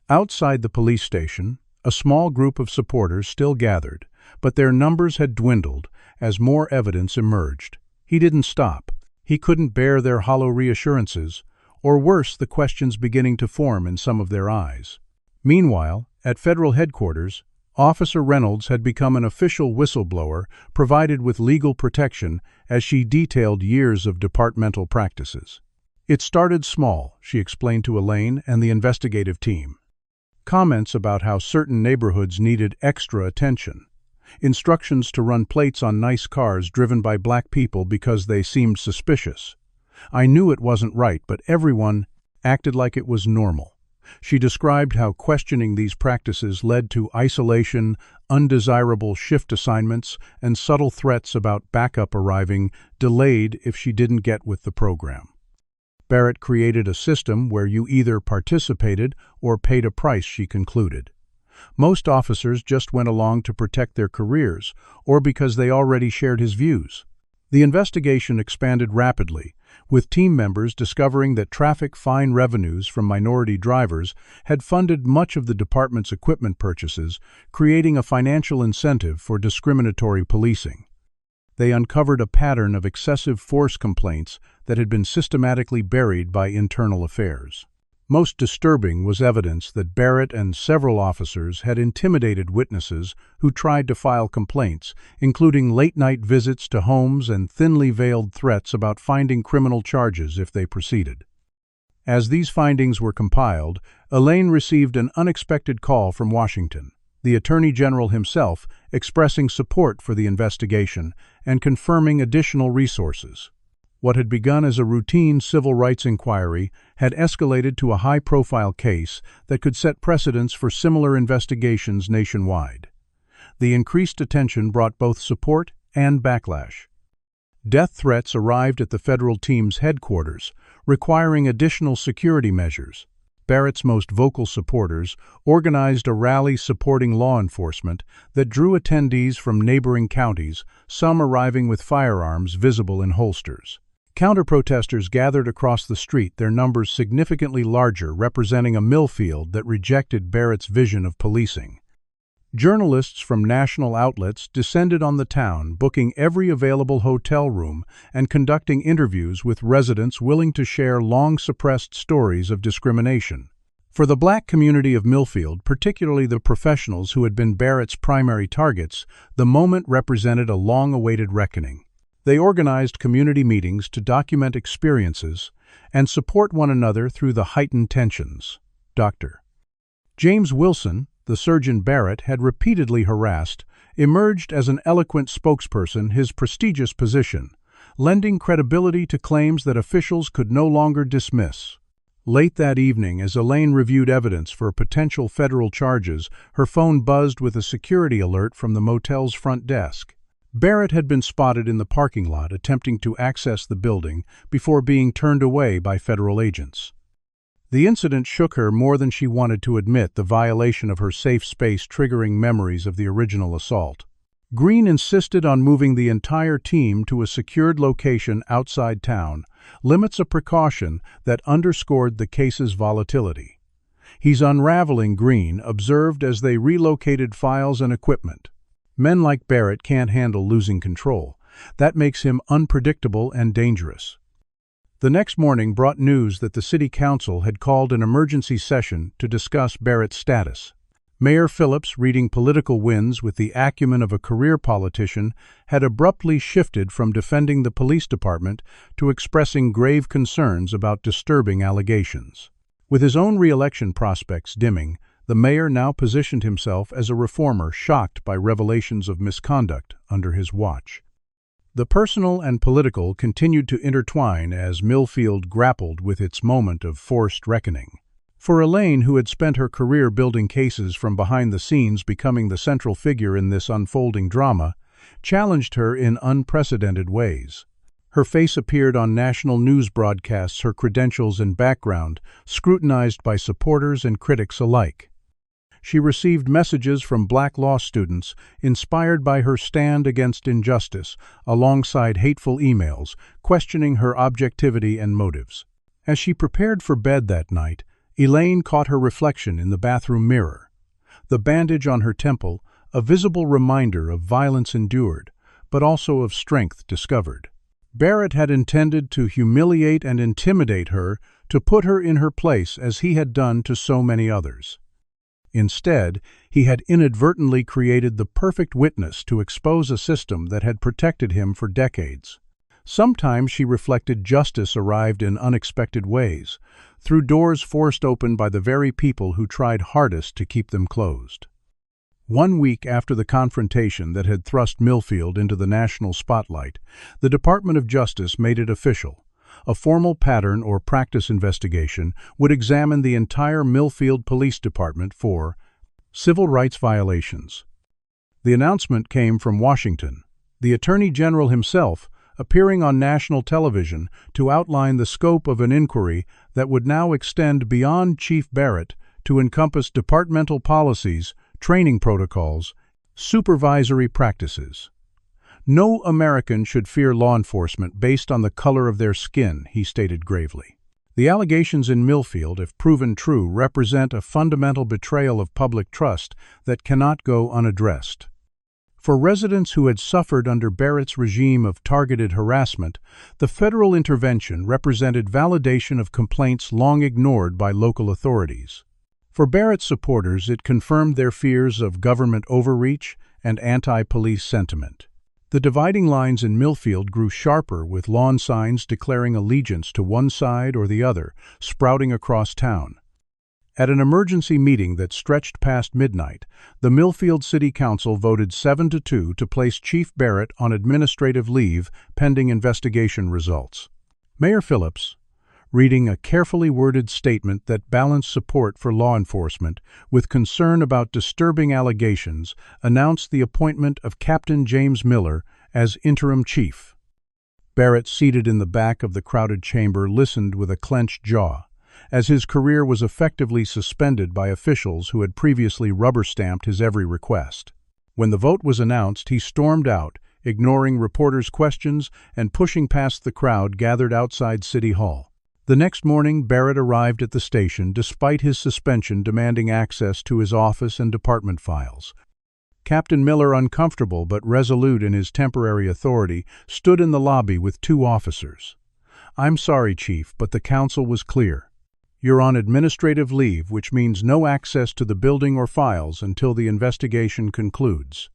Outside the police station, a small group of supporters still gathered, but their numbers had dwindled as more evidence emerged. He didn't stop. He couldn't bear their hollow reassurances, or worse, the questions beginning to form in some of their eyes. Meanwhile, at federal headquarters, Officer Reynolds had become an official whistleblower provided with legal protection as she detailed years of departmental practices. "It started small," she explained to Elaine and the investigative team. Comments about how certain neighborhoods needed extra attention. Instructions to run plates on nice cars driven by black people because they seemed suspicious. "I knew it wasn't right, but everyone acted like it was normal." She described how questioning these practices led to isolation, undesirable shift assignments, and subtle threats about backup arriving delayed if she didn't get with the program. Barrett created a system where you either participated or paid a price, she concluded. Most officers just went along to protect their careers or because they already shared his views. The investigation expanded rapidly, with team members discovering that traffic fine revenues from minority drivers had funded much of the department's equipment purchases, creating a financial incentive for discriminatory policing. They uncovered a pattern of excessive force complaints that had been systematically buried by internal affairs. Most disturbing was evidence that Barrett and several officers had intimidated witnesses who tried to file complaints, including late-night visits to homes and thinly veiled threats about finding criminal charges if they proceeded. As these findings were compiled, Elaine received an unexpected call from Washington, the Attorney General himself expressing support for the investigation and confirming additional resources. What had begun as a routine civil rights inquiry had escalated to a high-profile case that could set precedents for similar investigations nationwide. The increased attention brought both support and backlash. Death threats arrived at the federal team's headquarters, requiring additional security measures. Barrett's most vocal supporters organized a rally supporting law enforcement that drew attendees from neighboring counties, some arriving with firearms visible in holsters. Counter-protesters gathered across the street, their numbers significantly larger, representing a Millfield that rejected Barrett's vision of policing. Journalists from national outlets descended on the town, booking every available hotel room and conducting interviews with residents willing to share long-suppressed stories of discrimination. For the black community of Millfield, particularly the professionals who had been Barrett's primary targets, the moment represented a long-awaited reckoning. They organized community meetings to document experiences and support one another through the heightened tensions. Dr. James Wilson, the surgeon Barrett had repeatedly harassed, emerged as an eloquent spokesperson, his prestigious position, lending credibility to claims that officials could no longer dismiss. Late that evening, as Elaine reviewed evidence for potential federal charges, her phone buzzed with a security alert from the motel's front desk. Barrett had been spotted in the parking lot attempting to access the building before being turned away by federal agents. The incident shook her more than she wanted to admit, the violation of her safe space triggering memories of the original assault. Green insisted on moving the entire team to a secured location outside town, limits a precaution that underscored the case's volatility. "He's unraveling," Green observed as they relocated files and equipment. "Men like Barrett can't handle losing control. That makes him unpredictable and dangerous." The next morning brought news that the city council had called an emergency session to discuss Barrett's status. Mayor Phillips, reading political winds with the acumen of a career politician, had abruptly shifted from defending the police department to expressing grave concerns about disturbing allegations. With his own re-election prospects dimming, the mayor now positioned himself as a reformer shocked by revelations of misconduct under his watch. The personal and political continued to intertwine as Millfield grappled with its moment of forced reckoning. For Elaine, who had spent her career building cases from behind the scenes, becoming the central figure in this unfolding drama, challenged her in unprecedented ways. Her face appeared on national news broadcasts, her credentials and background scrutinized by supporters and critics alike. She received messages from black law students inspired by her stand against injustice, alongside hateful emails questioning her objectivity and motives. As she prepared for bed that night, Elaine caught her reflection in the bathroom mirror. The bandage on her temple, a visible reminder of violence endured, but also of strength discovered. Barrett had intended to humiliate and intimidate her, to put her in her place as he had done to so many others. Instead, he had inadvertently created the perfect witness to expose a system that had protected him for decades. Sometimes, she reflected, justice arrived in unexpected ways, through doors forced open by the very people who tried hardest to keep them closed. 1 week after the confrontation that had thrust Millfield into the national spotlight, the Department of Justice made it official. A formal pattern or practice investigation would examine the entire Millfield Police Department for civil rights violations. The announcement came from Washington, the Attorney General himself appearing on national television to outline the scope of an inquiry that would now extend beyond Chief Barrett to encompass departmental policies, training protocols, supervisory practices. "No American should fear law enforcement based on the color of their skin," he stated gravely. The allegations in Millfield, if proven true, represent a fundamental betrayal of public trust that cannot go unaddressed. For residents who had suffered under Barrett's regime of targeted harassment, the federal intervention represented validation of complaints long ignored by local authorities. For Barrett's supporters, it confirmed their fears of government overreach and anti-police sentiment. The dividing lines in Millfield grew sharper, with lawn signs declaring allegiance to one side or the other, sprouting across town. At an emergency meeting that stretched past midnight, the Millfield City Council voted 7-2 to place Chief Barrett on administrative leave pending investigation results. Mayor Phillips, reading a carefully worded statement that balanced support for law enforcement with concern about disturbing allegations, announced the appointment of Captain James Miller as interim chief. Barrett, seated in the back of the crowded chamber, listened with a clenched jaw, as his career was effectively suspended by officials who had previously rubber-stamped his every request. When the vote was announced, he stormed out, ignoring reporters' questions and pushing past the crowd gathered outside City Hall. The next morning, Barrett arrived at the station despite his suspension, demanding access to his office and department files. Captain Miller, uncomfortable but resolute in his temporary authority, stood in the lobby with two officers. "I'm sorry, Chief, but the counsel was clear. You're on administrative leave, which means no access to the building or files until the investigation concludes."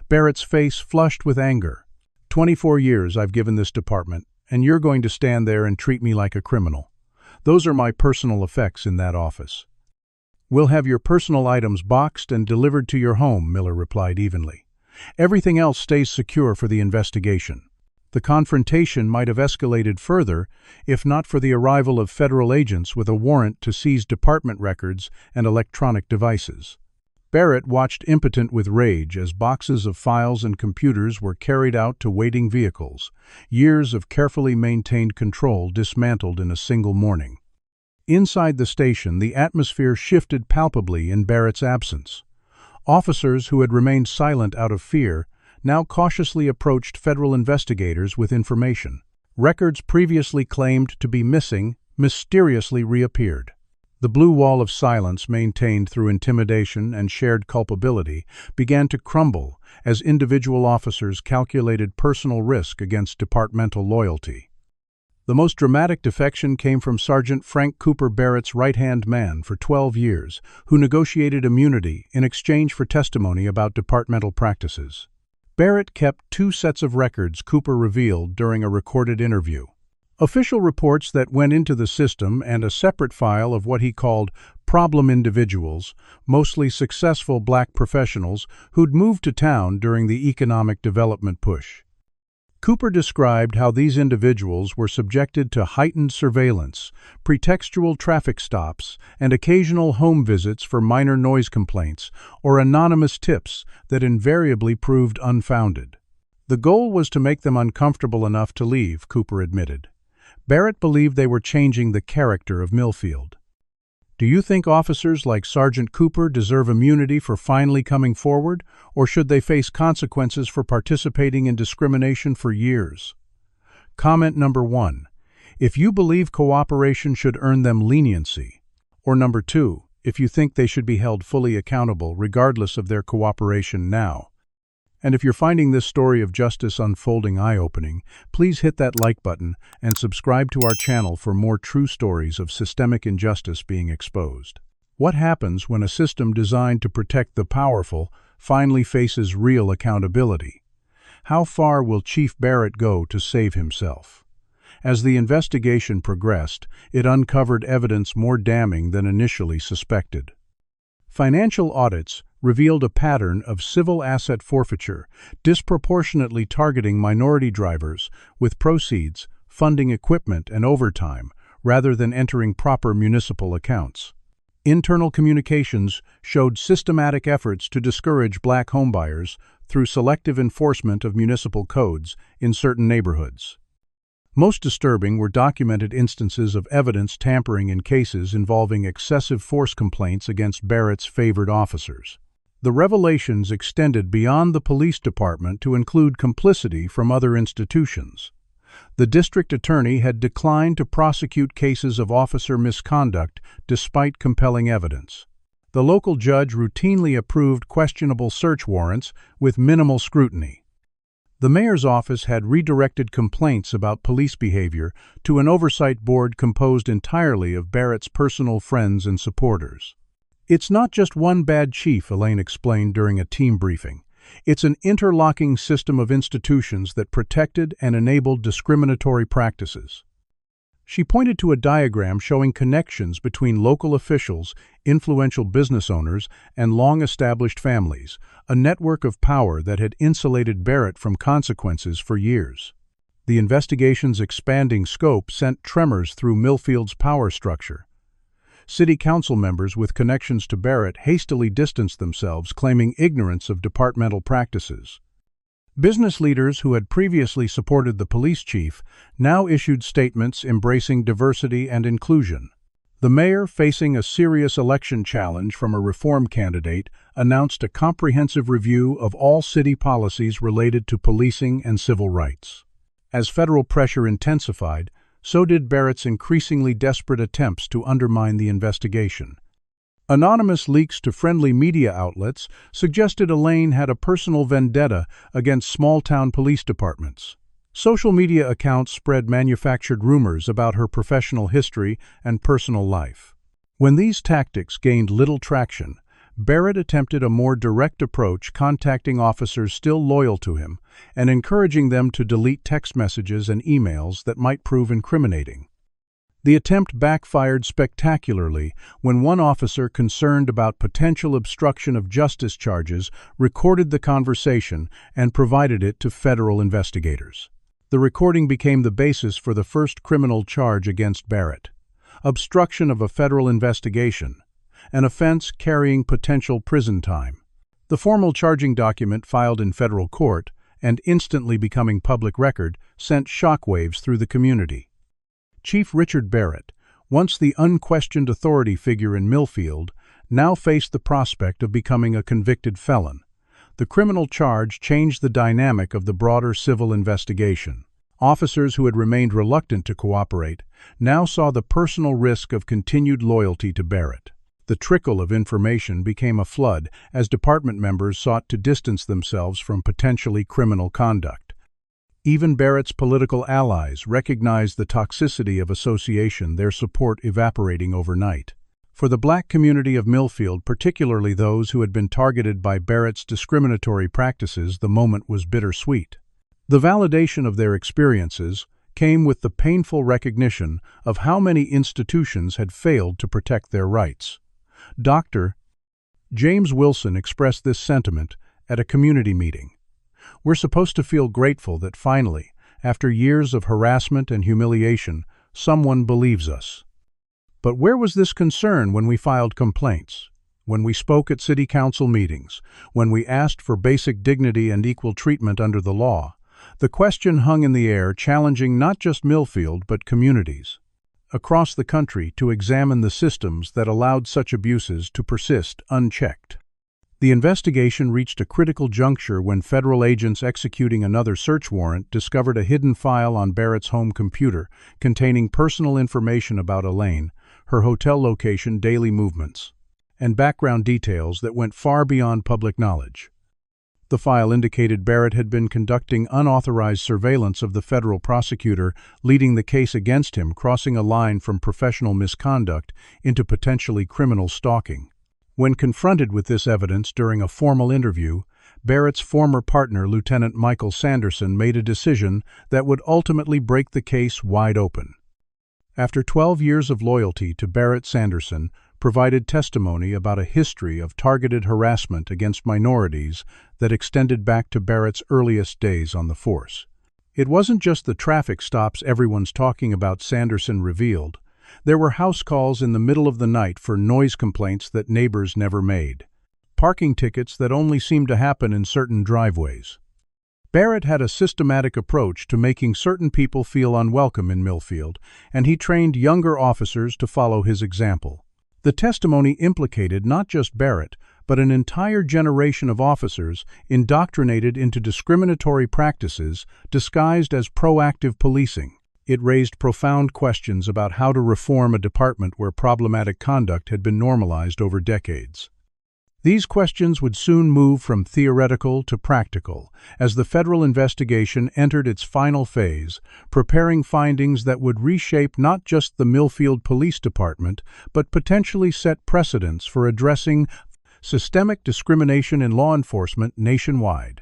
Barrett's face flushed with anger. 24 years I've given this department, and you're going to stand there and treat me like a criminal. Those are my personal effects in that office. "We'll have your personal items boxed and delivered to your home," Miller replied evenly. "Everything else stays secure for the investigation." The confrontation might have escalated further if not for the arrival of federal agents with a warrant to seize department records and electronic devices. Barrett watched impotent with rage as boxes of files and computers were carried out to waiting vehicles, years of carefully maintained control dismantled in a single morning. Inside the station, the atmosphere shifted palpably in Barrett's absence. Officers who had remained silent out of fear now cautiously approached federal investigators with information. Records previously claimed to be missing mysteriously reappeared. The blue wall of silence maintained through intimidation and shared culpability began to crumble as individual officers calculated personal risk against departmental loyalty. The most dramatic defection came from Sergeant Frank Cooper, Barrett's right-hand man for 12 years, who negotiated immunity in exchange for testimony about departmental practices. Barrett kept 2 sets of records, Cooper revealed during a recorded interview. Official reports that went into the system and a separate file of what he called problem individuals, mostly successful black professionals who'd moved to town during the economic development push. Cooper described how these individuals were subjected to heightened surveillance, pretextual traffic stops, and occasional home visits for minor noise complaints or anonymous tips that invariably proved unfounded. The goal was to make them uncomfortable enough to leave, Cooper admitted. Barrett believed they were changing the character of Millfield. "Do you think officers like Sergeant Cooper deserve immunity for finally coming forward, or should they face consequences for participating in discrimination for years?" Comment number 1. If you believe cooperation should earn them leniency. Or number 2, if you think they should be held fully accountable regardless of their cooperation now. And if you're finding this story of justice unfolding eye-opening, please hit that like button and subscribe to our channel for more true stories of systemic injustice being exposed. What happens when a system designed to protect the powerful finally faces real accountability? How far will Chief Barrett go to save himself? As the investigation progressed, it uncovered evidence more damning than initially suspected. Financial audits revealed a pattern of civil asset forfeiture, disproportionately targeting minority drivers, with proceeds funding equipment and overtime rather than entering proper municipal accounts. Internal communications showed systematic efforts to discourage black homebuyers through selective enforcement of municipal codes in certain neighborhoods. Most disturbing were documented instances of evidence tampering in cases involving excessive force complaints against Barrett's favored officers. The revelations extended beyond the police department to include complicity from other institutions. The district attorney had declined to prosecute cases of officer misconduct despite compelling evidence. The local judge routinely approved questionable search warrants with minimal scrutiny. The mayor's office had redirected complaints about police behavior to an oversight board composed entirely of Barrett's personal friends and supporters. "It's not just one bad chief," Elaine explained during a team briefing. "It's an interlocking system of institutions that protected and enabled discriminatory practices." She pointed to a diagram showing connections between local officials, influential business owners, and long-established families, a network of power that had insulated Barrett from consequences for years. The investigation's expanding scope sent tremors through Millfield's power structure. City council members with connections to Barrett hastily distanced themselves, claiming ignorance of departmental practices. Business leaders who had previously supported the police chief now issued statements embracing diversity and inclusion. The mayor, facing a serious election challenge from a reform candidate, announced a comprehensive review of all city policies related to policing and civil rights. As federal pressure intensified, so did Barrett's increasingly desperate attempts to undermine the investigation. Anonymous leaks to friendly media outlets suggested Elaine had a personal vendetta against small-town police departments. Social media accounts spread manufactured rumors about her professional history and personal life. When these tactics gained little traction, Barrett attempted a more direct approach, contacting officers still loyal to him and encouraging them to delete text messages and emails that might prove incriminating. The attempt backfired spectacularly when one officer concerned about potential obstruction of justice charges recorded the conversation and provided it to federal investigators. The recording became the basis for the first criminal charge against Barrett: obstruction of a federal investigation, an offense carrying potential prison time. The formal charging document, filed in federal court and instantly becoming public record, sent shockwaves through the community. Chief Richard Barrett, once the unquestioned authority figure in Millfield, now faced the prospect of becoming a convicted felon. The criminal charge changed the dynamic of the broader civil investigation. Officers who had remained reluctant to cooperate now saw the personal risk of continued loyalty to Barrett. The trickle of information became a flood as department members sought to distance themselves from potentially criminal conduct. Even Barrett's political allies recognized the toxicity of association, their support evaporating overnight. For the black community of Millfield, particularly those who had been targeted by Barrett's discriminatory practices, the moment was bittersweet. The validation of their experiences came with the painful recognition of how many institutions had failed to protect their rights. Dr. James Wilson expressed this sentiment at a community meeting. "We're supposed to feel grateful that finally, after years of harassment and humiliation, someone believes us. But where was this concern when we filed complaints, when we spoke at city council meetings, when we asked for basic dignity and equal treatment under the law?" The question hung in the air, challenging not just Millfield but communities across the country to examine the systems that allowed such abuses to persist unchecked. The investigation reached a critical juncture when federal agents executing another search warrant discovered a hidden file on Barrett's home computer containing personal information about Elaine, her hotel location, daily movements, and background details that went far beyond public knowledge. The file indicated Barrett had been conducting unauthorized surveillance of the federal prosecutor leading the case against him, crossing a line from professional misconduct into potentially criminal stalking. When confronted with this evidence during a formal interview, Barrett's former partner, Lieutenant Michael Sanderson, made a decision that would ultimately break the case wide open. After 12 years of loyalty to Barrett, Sanderson provided testimony about a history of targeted harassment against minorities that extended back to Barrett's earliest days on the force. It wasn't just the traffic stops everyone's talking about, Sanderson revealed. There were house calls in the middle of the night for noise complaints that neighbors never made, parking tickets that only seemed to happen in certain driveways. Barrett had a systematic approach to making certain people feel unwelcome in Millfield, and he trained younger officers to follow his example. The testimony implicated not just Barrett, but an entire generation of officers indoctrinated into discriminatory practices disguised as proactive policing. It raised profound questions about how to reform a department where problematic conduct had been normalized over decades. These questions would soon move from theoretical to practical as the federal investigation entered its final phase, preparing findings that would reshape not just the Millfield Police Department, but potentially set precedents for addressing systemic discrimination in law enforcement nationwide.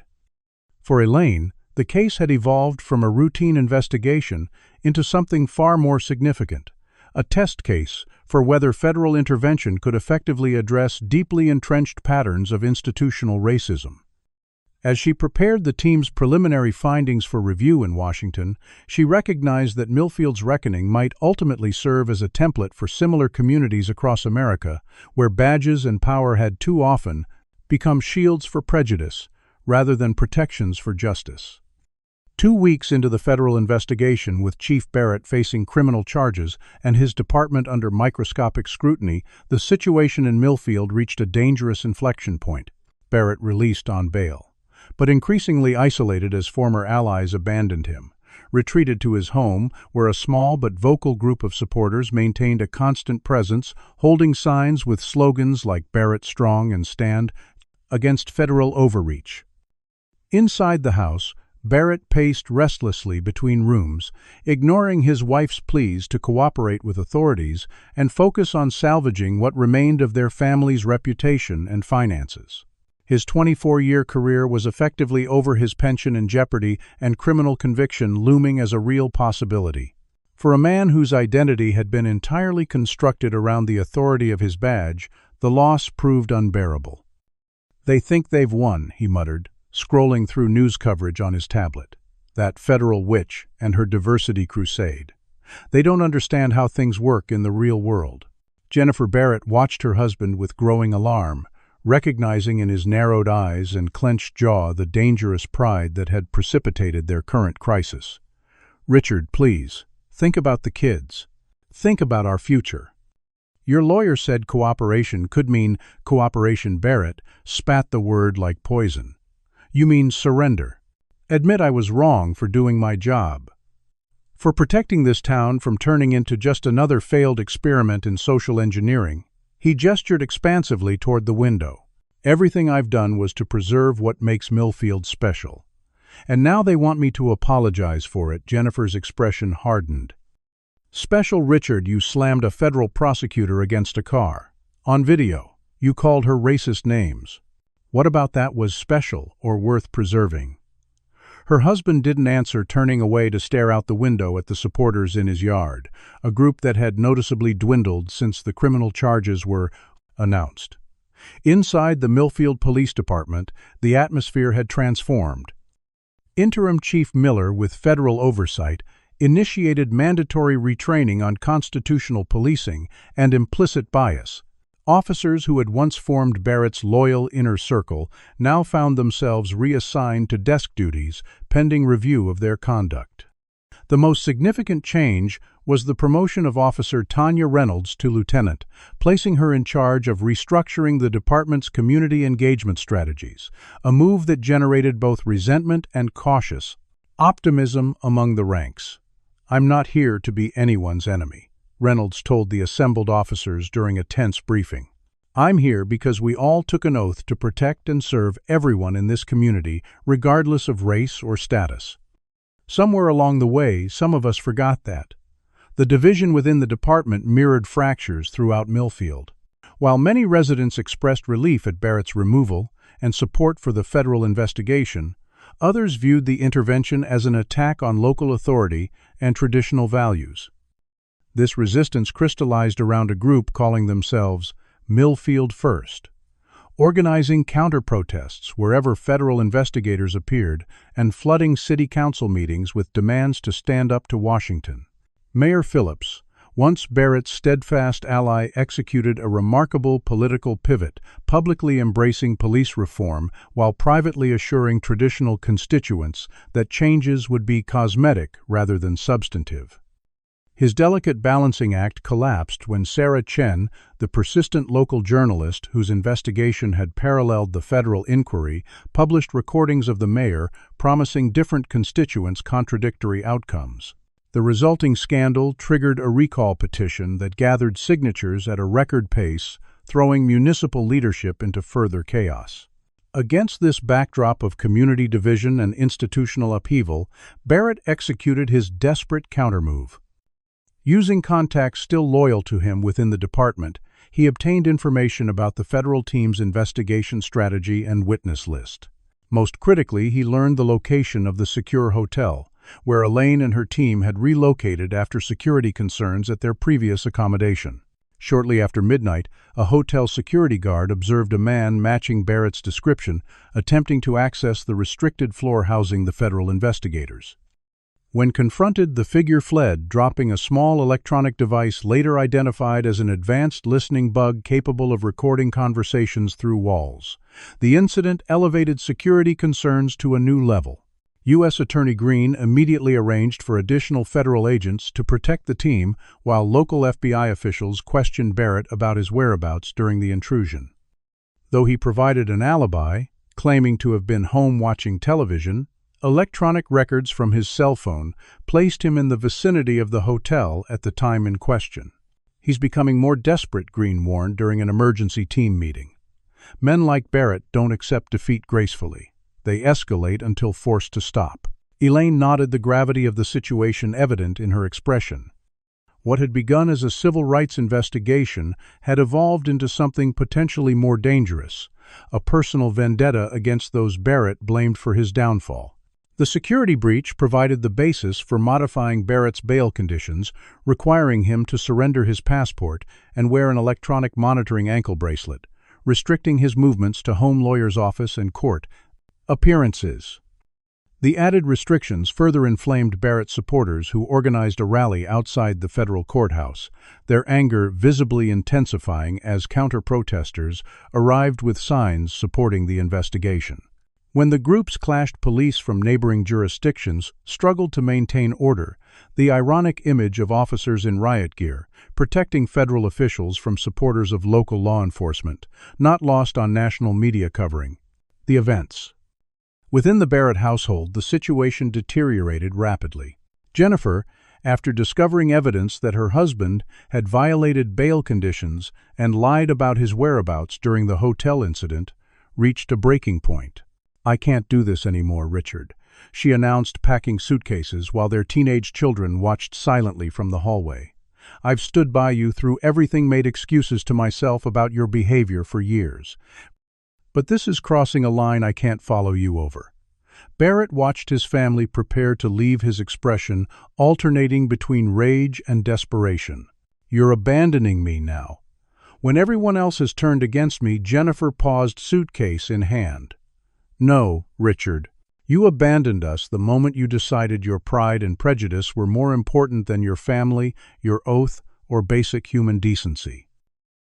For Elaine, the case had evolved from a routine investigation into something far more significant, a test case for whether federal intervention could effectively address deeply entrenched patterns of institutional racism. As she prepared the team's preliminary findings for review in Washington, she recognized that Millfield's reckoning might ultimately serve as a template for similar communities across America, where badges and power had too often become shields for prejudice rather than protections for justice. 2 weeks into the federal investigation, with Chief Barrett facing criminal charges and his department under microscopic scrutiny, the situation in Millfield reached a dangerous inflection point. Barrett released on bail, but increasingly isolated as former allies abandoned him. retreated to his home, where a small but vocal group of supporters maintained a constant presence, holding signs with slogans like "Barrett Strong" and "Stand Against Federal Overreach." Inside the house, Barrett paced restlessly between rooms, ignoring his wife's pleas to cooperate with authorities and focus on salvaging what remained of their family's reputation and finances. His 24-year career was effectively over, his pension in jeopardy and criminal conviction looming as a real possibility. For a man whose identity had been entirely constructed around the authority of his badge, the loss proved unbearable. "They think they've won," he muttered, scrolling through news coverage on his tablet. "That federal witch and her diversity crusade. They don't understand how things work in the real world." Jennifer Barrett watched her husband with growing alarm, recognizing in his narrowed eyes and clenched jaw the dangerous pride that had precipitated their current crisis. "Richard, please, think about the kids. Think about our future." "Your lawyer said cooperation could mean cooperation." Barrett spat the word like poison. "You mean surrender. Admit I was wrong for doing my job. For protecting this town from turning into just another failed experiment in social engineering." He gestured expansively toward the window. "Everything I've done was to preserve what makes Millfield special. And now they want me to apologize for it." Jennifer's expression hardened. "Special, Richard, you slammed a federal prosecutor against a car. On video, you called her racist names. What about that was special or worth preserving?" Her husband didn't answer, turning away to stare out the window at the supporters in his yard, a group that had noticeably dwindled since the criminal charges were announced. Inside the Millfield Police Department, the atmosphere had transformed. Interim Chief Miller, with federal oversight, initiated mandatory retraining on constitutional policing and implicit bias. Officers who had once formed Barrett's loyal inner circle now found themselves reassigned to desk duties, pending review of their conduct. The most significant change was the promotion of Officer Tanya Reynolds to lieutenant, placing her in charge of restructuring the department's community engagement strategies, a move that generated both resentment and cautious optimism among the ranks. "I'm not here to be anyone's enemy," Reynolds told the assembled officers during a tense briefing. "I'm here because we all took an oath to protect and serve everyone in this community, regardless of race or status. Somewhere along the way, some of us forgot that." The division within the department mirrored fractures throughout Millfield. While many residents expressed relief at Barrett's removal and support for the federal investigation, others viewed the intervention as an attack on local authority and traditional values. This resistance crystallized around a group calling themselves Millfield First, organizing counter-protests wherever federal investigators appeared and flooding city council meetings with demands to stand up to Washington. Mayor Phillips, once Barrett's steadfast ally, executed a remarkable political pivot, publicly embracing police reform while privately assuring traditional constituents that changes would be cosmetic rather than substantive. His delicate balancing act collapsed when Sarah Chen, the persistent local journalist whose investigation had paralleled the federal inquiry, published recordings of the mayor promising different constituents contradictory outcomes. The resulting scandal triggered a recall petition that gathered signatures at a record pace, throwing municipal leadership into further chaos. Against this backdrop of community division and institutional upheaval, Barrett executed his desperate countermove. Using contacts still loyal to him within the department, he obtained information about the federal team's investigation strategy and witness list. Most critically, he learned the location of the secure hotel, where Elaine and her team had relocated after security concerns at their previous accommodation. Shortly after midnight, a hotel security guard observed a man matching Barrett's description, attempting to access the restricted floor housing the federal investigators. When confronted, the figure fled, dropping a small electronic device later identified as an advanced listening bug capable of recording conversations through walls. The incident elevated security concerns to a new level. U.S. Attorney Green immediately arranged for additional federal agents to protect the team, while local FBI officials questioned Barrett about his whereabouts during the intrusion. Though he provided an alibi, claiming to have been home watching television, Electronic records from his cell phone placed him in the vicinity of the hotel at the time in question. He's becoming more desperate, Green warned during an emergency team meeting. Men like Barrett don't accept defeat gracefully. They escalate until forced to stop. Elaine nodded, the gravity of the situation evident in her expression. What had begun as a civil rights investigation had evolved into something potentially more dangerous, a personal vendetta against those Barrett blamed for his downfall. The security breach provided the basis for modifying Barrett's bail conditions, requiring him to surrender his passport and wear an electronic monitoring ankle bracelet, restricting his movements to home lawyer's office and court appearances. The added restrictions further inflamed Barrett's supporters, who organized a rally outside the federal courthouse, their anger visibly intensifying as counter-protesters arrived with signs supporting the investigation. When the groups clashed, police from neighboring jurisdictions struggled to maintain order, the ironic image of officers in riot gear, protecting federal officials from supporters of local law enforcement, not lost on national media covering the events. Within the Barrett household, the situation deteriorated rapidly. Jennifer, after discovering evidence that her husband had violated bail conditions and lied about his whereabouts during the hotel incident, reached a breaking point. "I can't do this anymore, Richard," she announced, packing suitcases while their teenage children watched silently from the hallway. "I've stood by you through everything, made excuses to myself about your behavior for years. But this is crossing a line I can't follow you over." Barrett watched his family prepare to leave, his expression alternating between rage and desperation. "You're abandoning me now. When everyone else has turned against me," Jennifer paused, suitcase in hand. "No, Richard. You abandoned us the moment you decided your pride and prejudice were more important than your family, your oath, or basic human decency."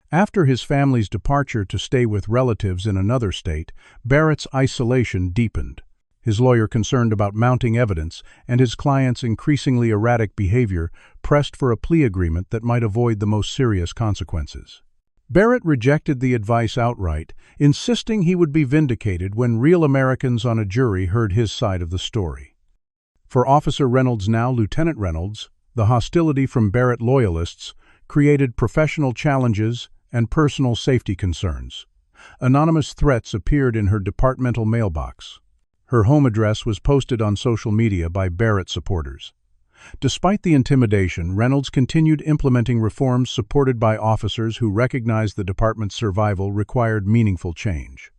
After his family's departure to stay with relatives in another state, Barrett's isolation deepened. His lawyer, concerned about mounting evidence and his client's increasingly erratic behavior, pressed for a plea agreement that might avoid the most serious consequences. Barrett rejected the advice outright, insisting he would be vindicated when real Americans on a jury heard his side of the story. For Officer Reynolds, now Lieutenant Reynolds, the hostility from Barrett loyalists created professional challenges and personal safety concerns. Anonymous threats appeared in her departmental mailbox. Her home address was posted on social media by Barrett supporters. Despite the intimidation, Reynolds continued implementing reforms supported by officers who recognized the department's survival required meaningful change.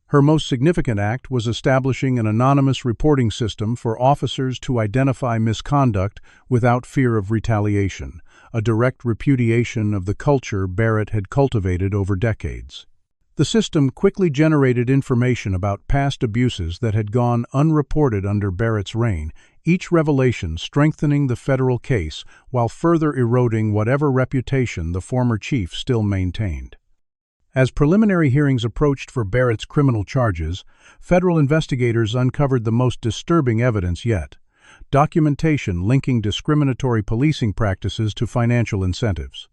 Her most significant act was establishing an anonymous reporting system for officers to identify misconduct without fear of retaliation, a direct repudiation of the culture Barrett had cultivated over decades. The system quickly generated information about past abuses that had gone unreported under Barrett's reign, each revelation strengthening the federal case while further eroding whatever reputation the former chief still maintained. As preliminary hearings approached for Barrett's criminal charges, federal investigators uncovered the most disturbing evidence yet: documentation linking discriminatory policing practices to financial incentives.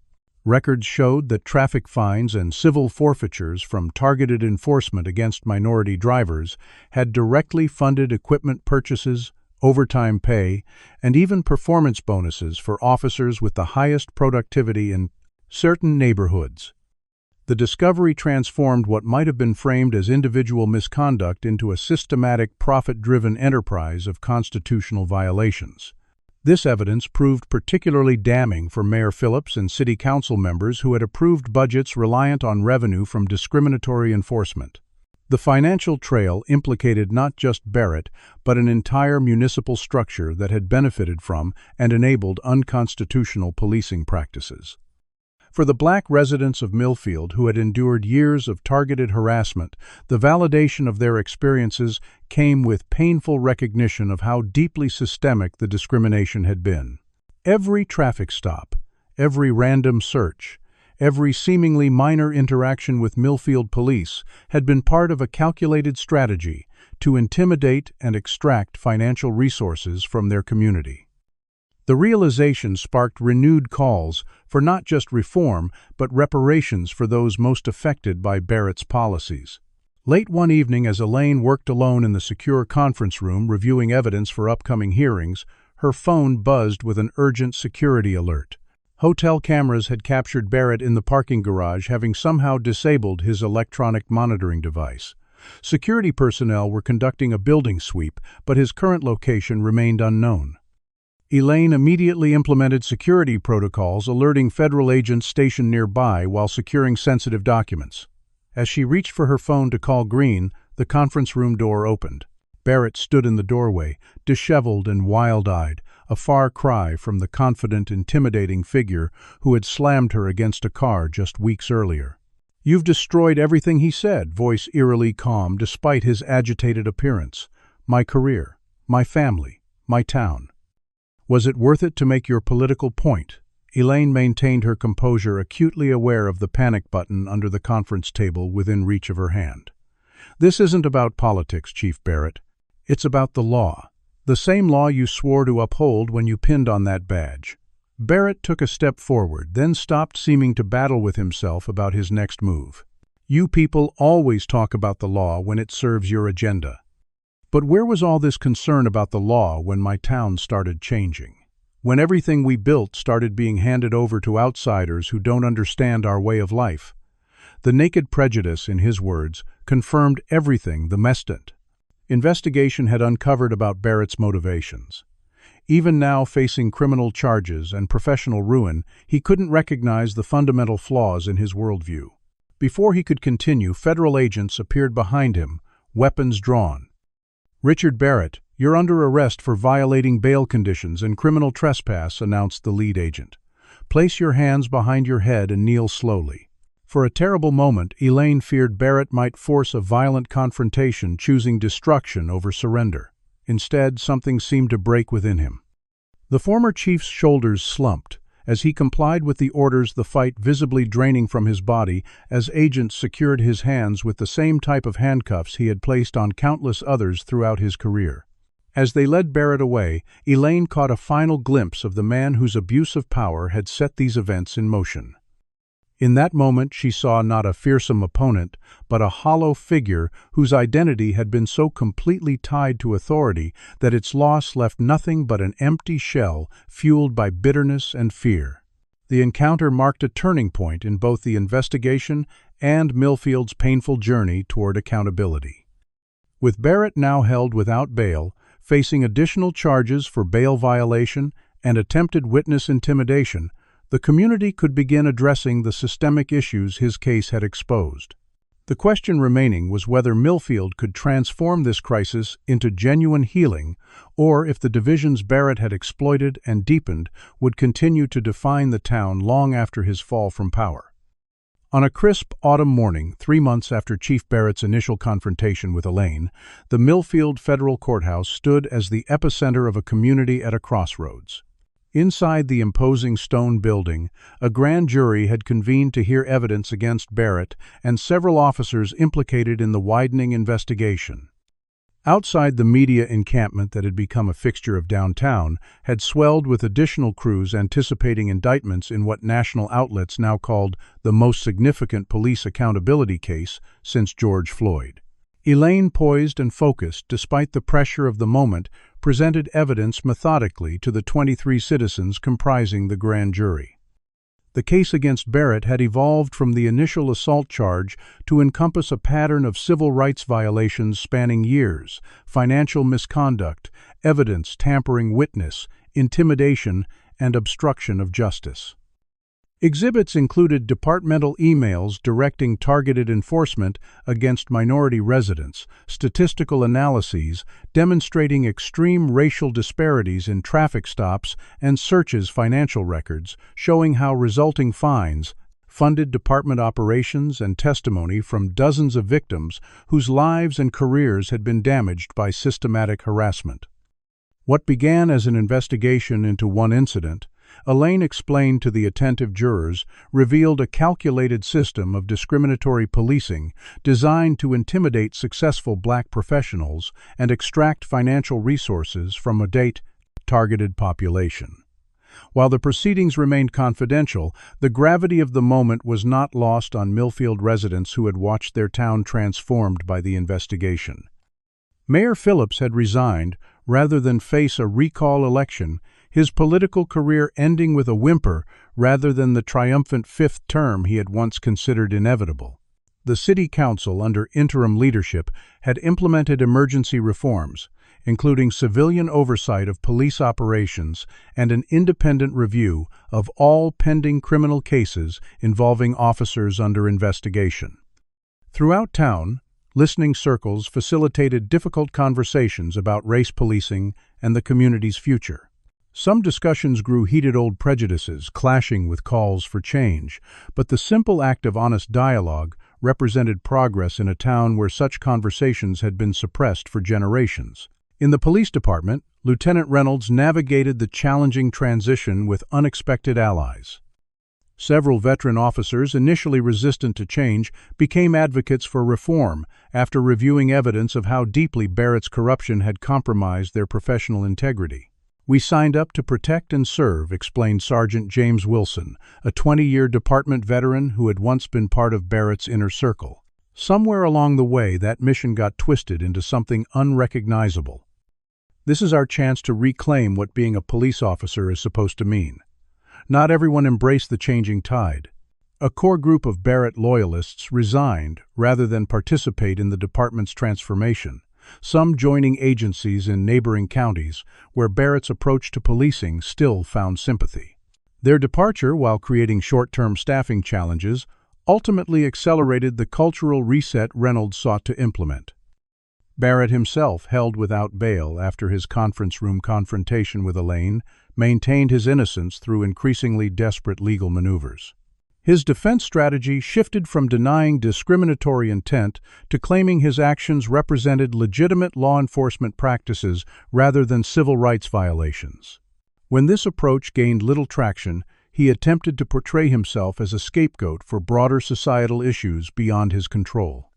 Records showed that traffic fines and civil forfeitures from targeted enforcement against minority drivers had directly funded equipment purchases, overtime pay, and even performance bonuses for officers with the highest productivity in certain neighborhoods. The discovery transformed what might have been framed as individual misconduct into a systematic, profit-driven enterprise of constitutional violations. This evidence proved particularly damning for Mayor Phillips and city council members who had approved budgets reliant on revenue from discriminatory enforcement. The financial trail implicated not just Barrett, but an entire municipal structure that had benefited from and enabled unconstitutional policing practices. For the Black residents of Millfield, who had endured years of targeted harassment, the validation of their experiences came with painful recognition of how deeply systemic the discrimination had been. Every traffic stop, every random search, every seemingly minor interaction with Millfield police had been part of a calculated strategy to intimidate and extract financial resources from their community. The realization sparked renewed calls for not just reform, but reparations for those most affected by Barrett's policies. Late one evening, as Elaine worked alone in the secure conference room reviewing evidence for upcoming hearings, her phone buzzed with an urgent security alert. Hotel cameras had captured Barrett in the parking garage, having somehow disabled his electronic monitoring device. Security personnel were conducting a building sweep, but his current location remained unknown. Elaine immediately implemented security protocols, alerting federal agents stationed nearby while securing sensitive documents. As she reached for her phone to call Green, the conference room door opened. Barrett stood in the doorway, disheveled and wild-eyed, a far cry from the confident, intimidating figure who had slammed her against a car just weeks earlier. "You've destroyed everything," he said, voice eerily calm despite his agitated appearance. "My career, my family, my town. Was it worth it to make your political point?" Elaine maintained her composure, acutely aware of the panic button under the conference table within reach of her hand. "This isn't about politics, Chief Barrett. It's about the law. The same law you swore to uphold when you pinned on that badge." Barrett took a step forward, then stopped, seeming to battle with himself about his next move. "You people always talk about the law when it serves your agenda. But where was all this concern about the law when my town started changing? When everything we built started being handed over to outsiders who don't understand our way of life?" The naked prejudice, in his words, confirmed everything the investigation had uncovered about Barrett's motivations. Even now, facing criminal charges and professional ruin, he couldn't recognize the fundamental flaws in his worldview. Before he could continue, federal agents appeared behind him, weapons drawn. "Richard Barrett, you're under arrest for violating bail conditions and criminal trespass," announced the lead agent. "Place your hands behind your head and kneel slowly." For a terrible moment, Elaine feared Barrett might force a violent confrontation, choosing destruction over surrender. Instead, something seemed to break within him. The former chief's shoulders slumped. As he complied with the orders, the fight visibly draining from his body as agents secured his hands with the same type of handcuffs he had placed on countless others throughout his career. As they led Barrett away, Elaine caught a final glimpse of the man whose abuse of power had set these events in motion. In that moment, she saw not a fearsome opponent, but a hollow figure whose identity had been so completely tied to authority that its loss left nothing but an empty shell fueled by bitterness and fear. The encounter marked a turning point in both the investigation and Millfield's painful journey toward accountability. With Barrett now held without bail, facing additional charges for bail violation and attempted witness intimidation, the community could begin addressing the systemic issues his case had exposed. The question remaining was whether Millfield could transform this crisis into genuine healing, or if the divisions Barrett had exploited and deepened would continue to define the town long after his fall from power. On a crisp autumn morning, 3 months after Chief Barrett's initial confrontation with Elaine, the Millfield Federal Courthouse stood as the epicenter of a community at a crossroads. Inside the imposing stone building, a grand jury had convened to hear evidence against Barrett and several officers implicated in the widening investigation. Outside, the media encampment that had become a fixture of downtown had swelled with additional crews anticipating indictments in what national outlets now called the most significant police accountability case since George Floyd. Elaine, poised and focused despite the pressure of the moment, presented evidence methodically to the 23 citizens comprising the grand jury. The case against Barrett had evolved from the initial assault charge to encompass a pattern of civil rights violations spanning years, financial misconduct, evidence tampering, witness, intimidation, and obstruction of justice. Exhibits included departmental emails directing targeted enforcement against minority residents, statistical analyses demonstrating extreme racial disparities in traffic stops and searches, financial records showing how resulting fines funded department operations, and testimony from dozens of victims whose lives and careers had been damaged by systematic harassment. What began as an investigation into one incident, Elaine explained to the attentive jurors, revealed a calculated system of discriminatory policing designed to intimidate successful black professionals and extract financial resources from a targeted population. While the proceedings remained confidential, the gravity of the moment was not lost on Millfield residents who had watched their town transformed by the investigation. Mayor Phillips had resigned rather than face a recall election, his political career ending with a whimper rather than the triumphant fifth term he had once considered inevitable. The city council, under interim leadership, had implemented emergency reforms, including civilian oversight of police operations and an independent review of all pending criminal cases involving officers under investigation. Throughout town, listening circles facilitated difficult conversations about race policing and the community's future. Some discussions grew heated old prejudices, clashing with calls for change, but the simple act of honest dialogue represented progress in a town where such conversations had been suppressed for generations. In the police department, Lieutenant Reynolds navigated the challenging transition with unexpected allies. Several veteran officers, initially resistant to change, became advocates for reform after reviewing evidence of how deeply Barrett's corruption had compromised their professional integrity. "We signed up to protect and serve," explained Sergeant James Wilson, a 20-year department veteran who had once been part of Barrett's inner circle. Somewhere along the way, that mission got twisted into something unrecognizable. This is our chance to reclaim what being a police officer is supposed to mean. Not everyone embraced the changing tide. A core group of Barrett loyalists resigned rather than participate in the department's transformation, some joining agencies in neighboring counties where Barrett's approach to policing still found sympathy. Their departure, while creating short-term staffing challenges, ultimately accelerated the cultural reset Reynolds sought to implement. Barrett himself, held without bail after his conference room confrontation with Elaine, maintained his innocence through increasingly desperate legal maneuvers. His defense strategy shifted from denying discriminatory intent to claiming his actions represented legitimate law enforcement practices rather than civil rights violations. When this approach gained little traction, he attempted to portray himself as a scapegoat for broader societal issues beyond his control.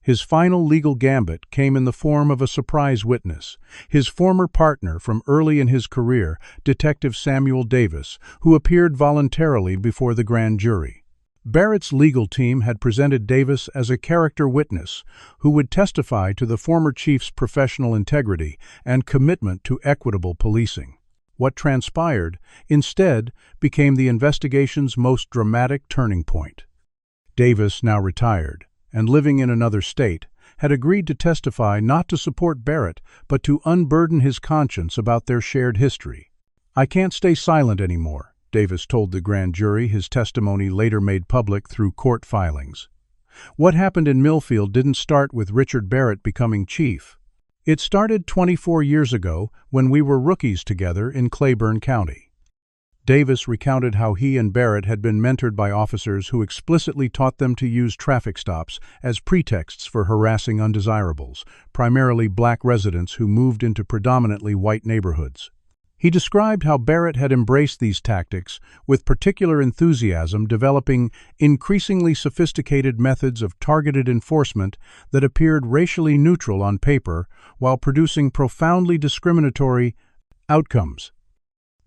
His final legal gambit came in the form of a surprise witness, his former partner from early in his career, Detective Samuel Davis, who appeared voluntarily before the grand jury. Barrett's legal team had presented Davis as a character witness who would testify to the former chief's professional integrity and commitment to equitable policing. What transpired, instead, became the investigation's most dramatic turning point. Davis, now retired and living in another state, had agreed to testify not to support Barrett, but to unburden his conscience about their shared history. "I can't stay silent anymore," Davis told the grand jury, his testimony later made public through court filings. "What happened in Millfield didn't start with Richard Barrett becoming chief. It started 24 years ago when we were rookies together in Claiborne County." Davis recounted how he and Barrett had been mentored by officers who explicitly taught them to use traffic stops as pretexts for harassing undesirables, primarily black residents who moved into predominantly white neighborhoods. He described how Barrett had embraced these tactics with particular enthusiasm, developing increasingly sophisticated methods of targeted enforcement that appeared racially neutral on paper while producing profoundly discriminatory outcomes.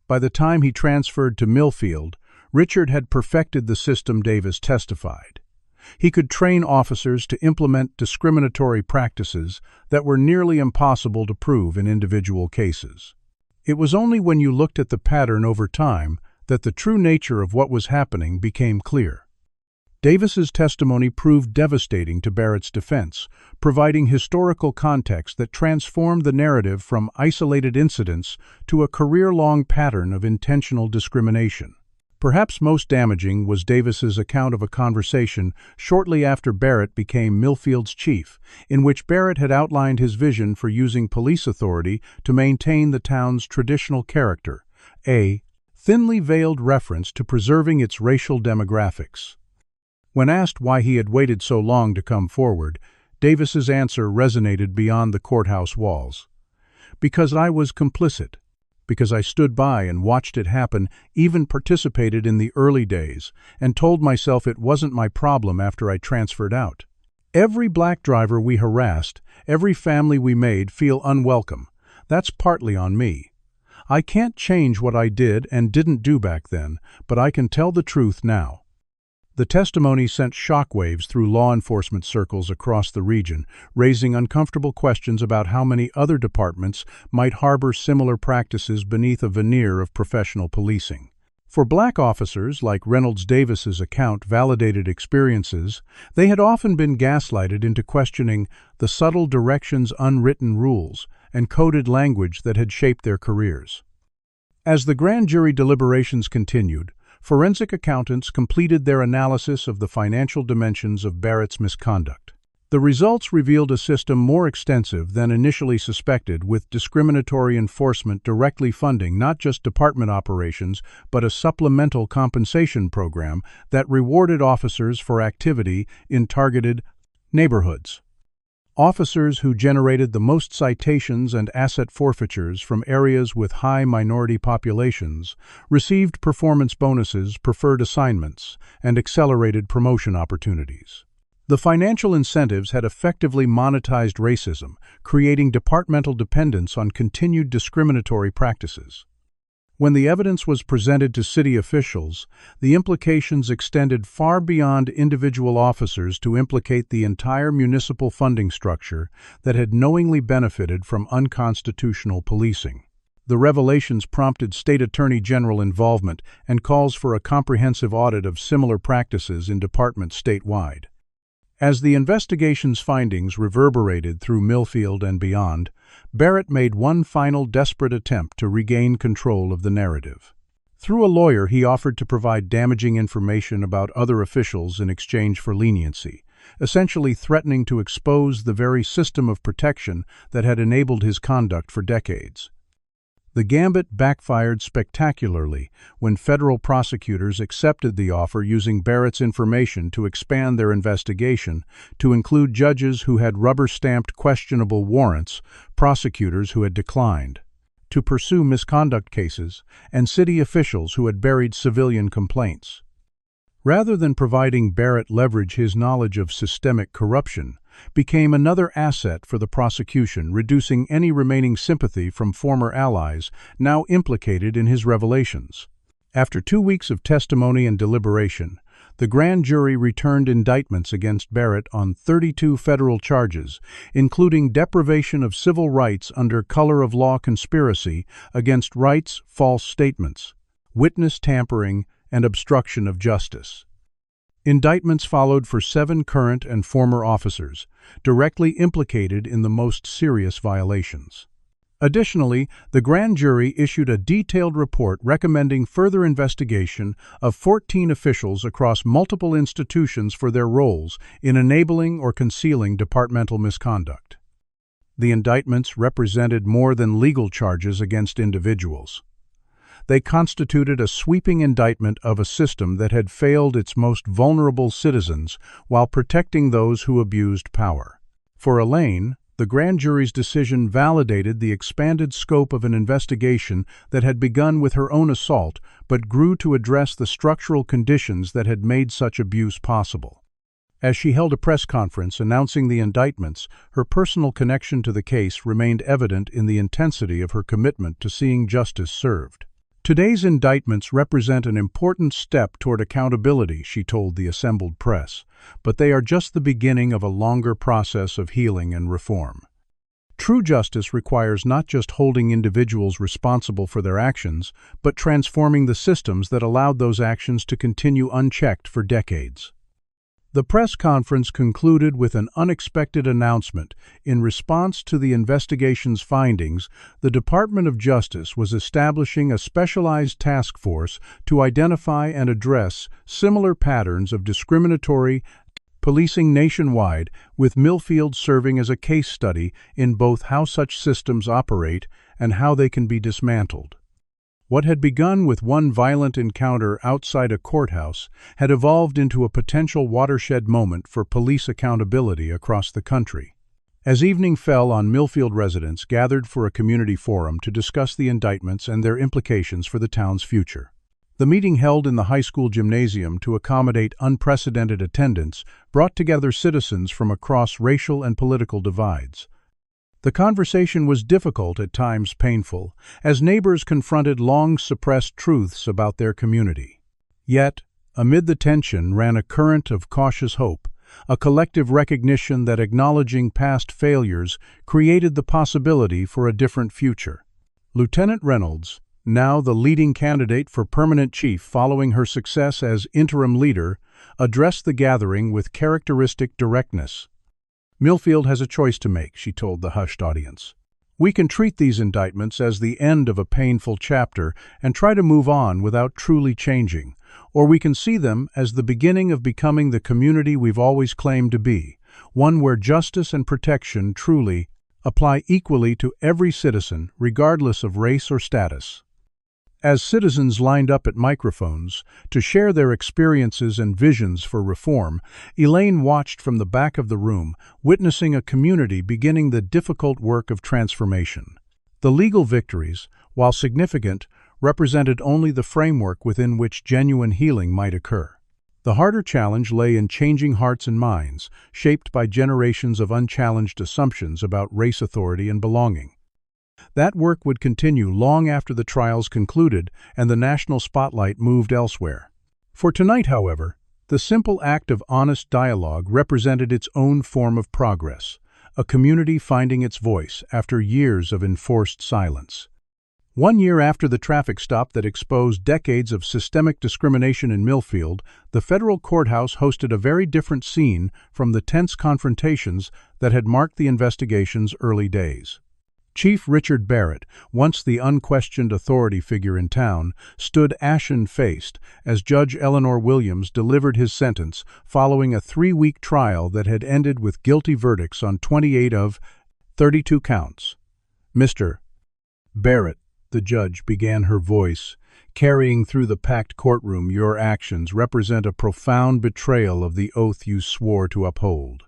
By the time he transferred to Millfield, Richard had perfected the system Davis testified. He could train officers to implement discriminatory practices that were nearly impossible to prove in individual cases. It was only when you looked at the pattern over time that the true nature of what was happening became clear. Davis's testimony proved devastating to Barrett's defense, providing historical context that transformed the narrative from isolated incidents to a career-long pattern of intentional discrimination. Perhaps most damaging was Davis's account of a conversation shortly after Barrett became Millfield's chief, in which Barrett had outlined his vision for using police authority to maintain the town's traditional character, a thinly veiled reference to preserving its racial demographics. When asked why he had waited so long to come forward, Davis's answer resonated beyond the courthouse walls. "Because I was complicit. Because I stood by and watched it happen, even participated in the early days, and told myself it wasn't my problem after I transferred out. Every black driver we harassed, every family we made feel unwelcome. That's partly on me. "I can't change what I did and didn't do back then, but I can tell the truth now." The testimony sent shockwaves through law enforcement circles across the region, raising uncomfortable questions about how many other departments might harbor similar practices beneath a veneer of professional policing. For black officers, like Reynolds Davis's account validated experiences, they had often been gaslighted into questioning the subtle directions, unwritten rules, and coded language that had shaped their careers. As the grand jury deliberations continued, forensic accountants completed their analysis of the financial dimensions of Barrett's misconduct. The results revealed a system more extensive than initially suspected, with discriminatory enforcement directly funding not just department operations, but a supplemental compensation program that rewarded officers for activity in targeted neighborhoods. Officers who generated the most citations and asset forfeitures from areas with high minority populations received performance bonuses, preferred assignments, and accelerated promotion opportunities. The financial incentives had effectively monetized racism, creating departmental dependence on continued discriminatory practices. When the evidence was presented to city officials, the implications extended far beyond individual officers to implicate the entire municipal funding structure that had knowingly benefited from unconstitutional policing. The revelations prompted state attorney general involvement and calls for a comprehensive audit of similar practices in departments statewide. As the investigation's findings reverberated through Millfield and beyond, Barrett made one final desperate attempt to regain control of the narrative. Through a lawyer, he offered to provide damaging information about other officials in exchange for leniency, essentially threatening to expose the very system of protection that had enabled his conduct for decades. The gambit backfired spectacularly when federal prosecutors accepted the offer, using Barrett's information to expand their investigation to include judges who had rubber-stamped questionable warrants, prosecutors who had declined to pursue misconduct cases, and city officials who had buried civilian complaints. Rather than providing Barrett leverage, his knowledge of systemic corruption became another asset for the prosecution, reducing any remaining sympathy from former allies now implicated in his revelations. After 2 weeks of testimony and deliberation, the grand jury returned indictments against Barrett on 32 federal charges, including deprivation of civil rights under color of law conspiracy against rights, false statements, witness tampering, and obstruction of justice. Indictments followed for 7 current and former officers, directly implicated in the most serious violations. Additionally, the grand jury issued a detailed report recommending further investigation of 14 officials across multiple institutions for their roles in enabling or concealing departmental misconduct. The indictments represented more than legal charges against individuals. They constituted a sweeping indictment of a system that had failed its most vulnerable citizens while protecting those who abused power. For Elaine, the grand jury's decision validated the expanded scope of an investigation that had begun with her own assault but grew to address the structural conditions that had made such abuse possible. As she held a press conference announcing the indictments, her personal connection to the case remained evident in the intensity of her commitment to seeing justice served. "Today's indictments represent an important step toward accountability," she told the assembled press, "but they are just the beginning of a longer process of healing and reform. True justice requires not just holding individuals responsible for their actions, but transforming the systems that allowed those actions to continue unchecked for decades." The press conference concluded with an unexpected announcement. In response to the investigation's findings, the Department of Justice was establishing a specialized task force to identify and address similar patterns of discriminatory policing nationwide, with Millfield serving as a case study in both how such systems operate and how they can be dismantled. What had begun with one violent encounter outside a courthouse had evolved into a potential watershed moment for police accountability across the country. As evening fell on, Millfield residents gathered for a community forum to discuss the indictments and their implications for the town's future. The meeting, held in the high school gymnasium to accommodate unprecedented attendance, brought together citizens from across racial and political divides. The conversation was difficult, at times painful, as neighbors confronted long-suppressed truths about their community. Yet, amid the tension ran a current of cautious hope, a collective recognition that acknowledging past failures created the possibility for a different future. Lieutenant Reynolds, now the leading candidate for permanent chief following her success as interim leader, addressed the gathering with characteristic directness. "Millfield has a choice to make," she told the hushed audience. "We can treat these indictments as the end of a painful chapter and try to move on without truly changing, or we can see them as the beginning of becoming the community we've always claimed to be, one where justice and protection truly apply equally to every citizen, regardless of race or status." As citizens lined up at microphones to share their experiences and visions for reform, Elaine watched from the back of the room, witnessing a community beginning the difficult work of transformation. The legal victories, while significant, represented only the framework within which genuine healing might occur. The harder challenge lay in changing hearts and minds, shaped by generations of unchallenged assumptions about race authority and belonging. That work would continue long after the trials concluded and the national spotlight moved elsewhere. For tonight, however, the simple act of honest dialogue represented its own form of progress, a community finding its voice after years of enforced silence. 1 year after the traffic stop that exposed decades of systemic discrimination in Millfield, the federal courthouse hosted a very different scene from the tense confrontations that had marked the investigation's early days. Chief Richard Barrett, once the unquestioned authority figure in town, stood ashen-faced as Judge Eleanor Williams delivered his sentence following a 3-week trial that had ended with guilty verdicts on 28 of 32 counts. "Mr. Barrett," the judge began, her voice carrying through the packed courtroom, "your actions represent a profound betrayal of the oath you swore to uphold.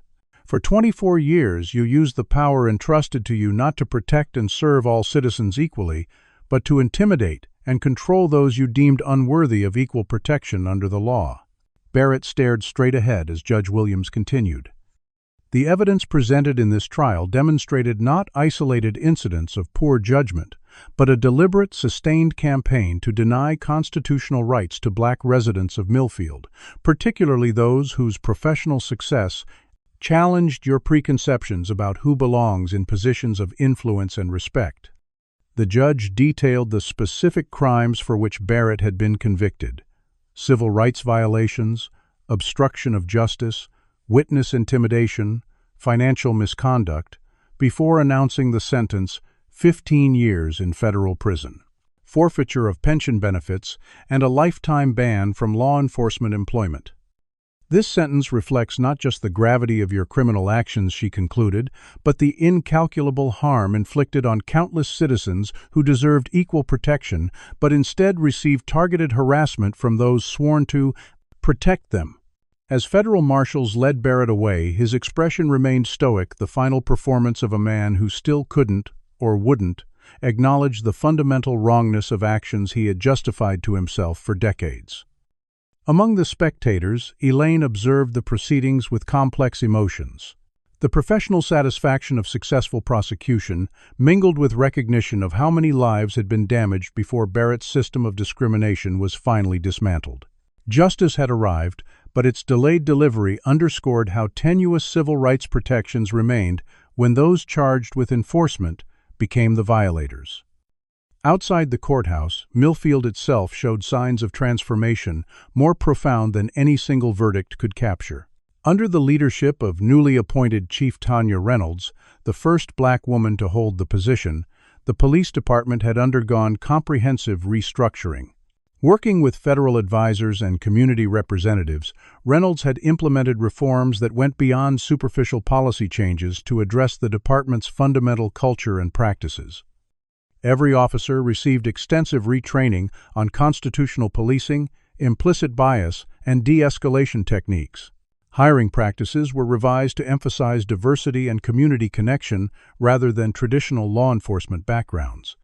For 24 years, you used the power entrusted to you not to protect and serve all citizens equally, but to intimidate and control those you deemed unworthy of equal protection under the law." Barrett stared straight ahead as Judge Williams continued. The evidence presented in this trial demonstrated not isolated incidents of poor judgment, but a deliberate, sustained campaign to deny constitutional rights to black residents of Millfield, particularly those whose professional success challenged your preconceptions about who belongs in positions of influence and respect. The judge detailed the specific crimes for which Barrett had been convicted: civil rights violations, obstruction of justice, witness intimidation, financial misconduct, before announcing the sentence 15 years in federal prison, forfeiture of pension benefits, and a lifetime ban from law enforcement employment. "This sentence reflects not just the gravity of your criminal actions," she concluded, "but the incalculable harm inflicted on countless citizens who deserved equal protection, but instead received targeted harassment from those sworn to protect them." As federal marshals led Barrett away, his expression remained stoic, the final performance of a man who still couldn't, or wouldn't, acknowledge the fundamental wrongness of actions he had justified to himself for decades. Among the spectators, Elaine observed the proceedings with complex emotions. The professional satisfaction of successful prosecution mingled with recognition of how many lives had been damaged before Barrett's system of discrimination was finally dismantled. Justice had arrived, but its delayed delivery underscored how tenuous civil rights protections remained when those charged with enforcement became the violators. Outside the courthouse, Millfield itself showed signs of transformation more profound than any single verdict could capture. Under the leadership of newly appointed Chief Tanya Reynolds, the first black woman to hold the position, the police department had undergone comprehensive restructuring. Working with federal advisors and community representatives, Reynolds had implemented reforms that went beyond superficial policy changes to address the department's fundamental culture and practices. Every officer received extensive retraining on constitutional policing, implicit bias, and de-escalation techniques. Hiring practices were revised to emphasize diversity and community connection rather than traditional law enforcement backgrounds.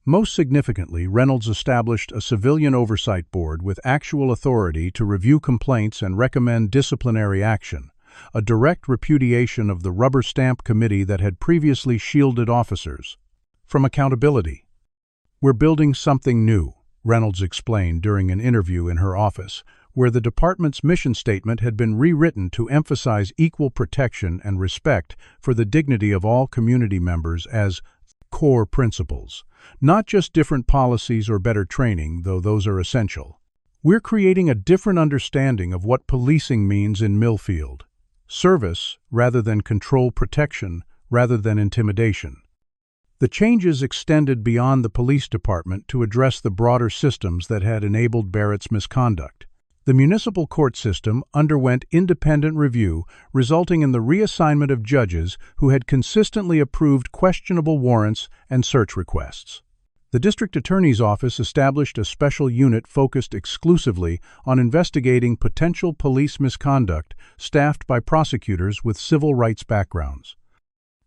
Most significantly, Reynolds established a civilian oversight board with actual authority to review complaints and recommend disciplinary action, a direct repudiation of the rubber stamp committee that had previously shielded officers from accountability. "We're building something new," Reynolds explained during an interview in her office, where the department's mission statement had been rewritten to emphasize equal protection and respect for the dignity of all community members as core principles, not just different policies or better training, though those are essential. "We're creating a different understanding of what policing means in Millfield. Service rather than control, protection rather than intimidation." The changes extended beyond the police department to address the broader systems that had enabled Barrett's misconduct. The municipal court system underwent independent review, resulting in the reassignment of judges who had consistently approved questionable warrants and search requests. The district attorney's office established a special unit focused exclusively on investigating potential police misconduct, staffed by prosecutors with civil rights backgrounds.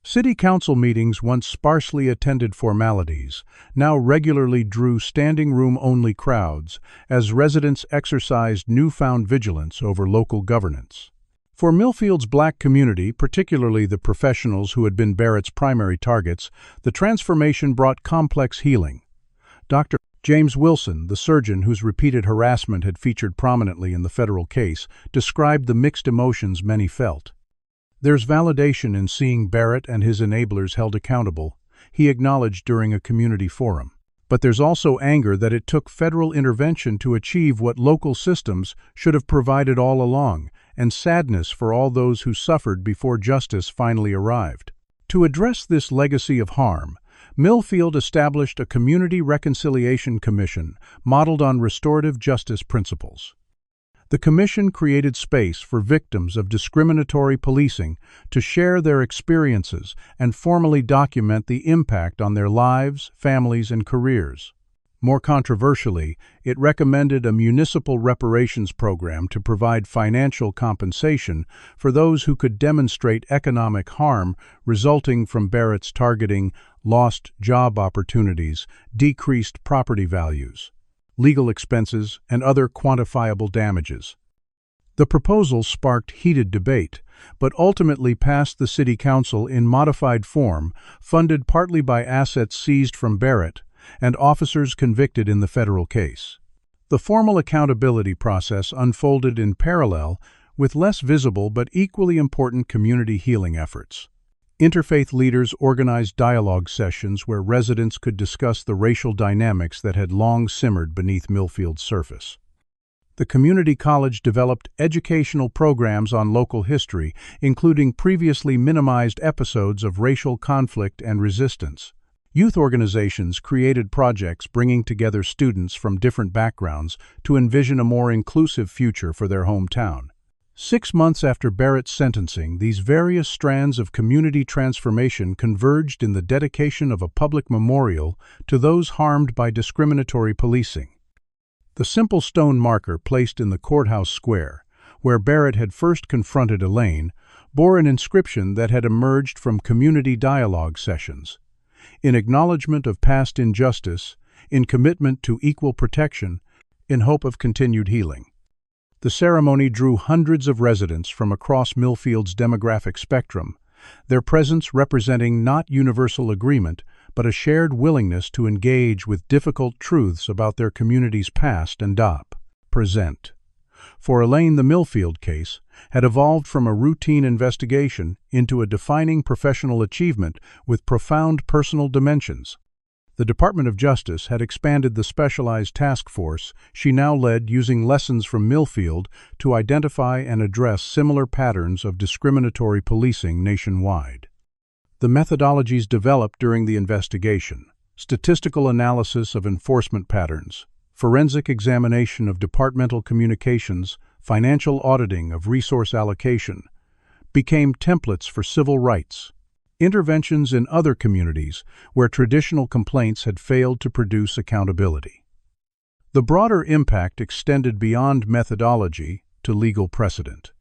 City council meetings, once sparsely attended formalities, now regularly drew standing room-only crowds as residents exercised newfound vigilance over local governance. For Millfield's black community, particularly the professionals who had been Barrett's primary targets, the transformation brought complex healing. Dr. James Wilson, the surgeon whose repeated harassment had featured prominently in the federal case, described the mixed emotions many felt. "There's validation in seeing Barrett and his enablers held accountable," he acknowledged during a community forum. "But there's also anger that it took federal intervention to achieve what local systems should have provided all along, and sadness for all those who suffered before justice finally arrived." To address this legacy of harm, Millfield established a community reconciliation commission modeled on restorative justice principles. The commission created space for victims of discriminatory policing to share their experiences and formally document the impact on their lives, families, and careers. More controversially, it recommended a municipal reparations program to provide financial compensation for those who could demonstrate economic harm resulting from Barrett's targeting, lost job opportunities, decreased property values, legal expenses, and other quantifiable damages. The proposal sparked heated debate, but ultimately passed the City Council in modified form, funded partly by assets seized from Barrett and officers convicted in the federal case. The formal accountability process unfolded in parallel with less visible but equally important community healing efforts. Interfaith leaders organized dialogue sessions where residents could discuss the racial dynamics that had long simmered beneath Millfield's surface. The community college developed educational programs on local history, including previously minimized episodes of racial conflict and resistance. Youth organizations created projects bringing together students from different backgrounds to envision a more inclusive future for their hometown. 6 months after Barrett's sentencing, these various strands of community transformation converged in the dedication of a public memorial to those harmed by discriminatory policing. The simple stone marker placed in the courthouse square, where Barrett had first confronted Elaine, bore an inscription that had emerged from community dialogue sessions. In acknowledgement of past injustice, in commitment to equal protection, in hope of continued healing. The ceremony drew hundreds of residents from across Millfield's demographic spectrum, their presence representing not universal agreement, but a shared willingness to engage with difficult truths about their community's past and present. For Elaine, the Millfield case had evolved from a routine investigation into a defining professional achievement with profound personal dimensions. The Department of Justice had expanded the specialized task force she now led, using lessons from Millfield to identify and address similar patterns of discriminatory policing nationwide. The methodologies developed during the investigation: statistical analysis of enforcement patterns, forensic examination of departmental communications, financial auditing of resource allocation, became templates for civil rights. Interventions in other communities where traditional complaints had failed to produce accountability. The broader impact extended beyond methodology to legal precedent.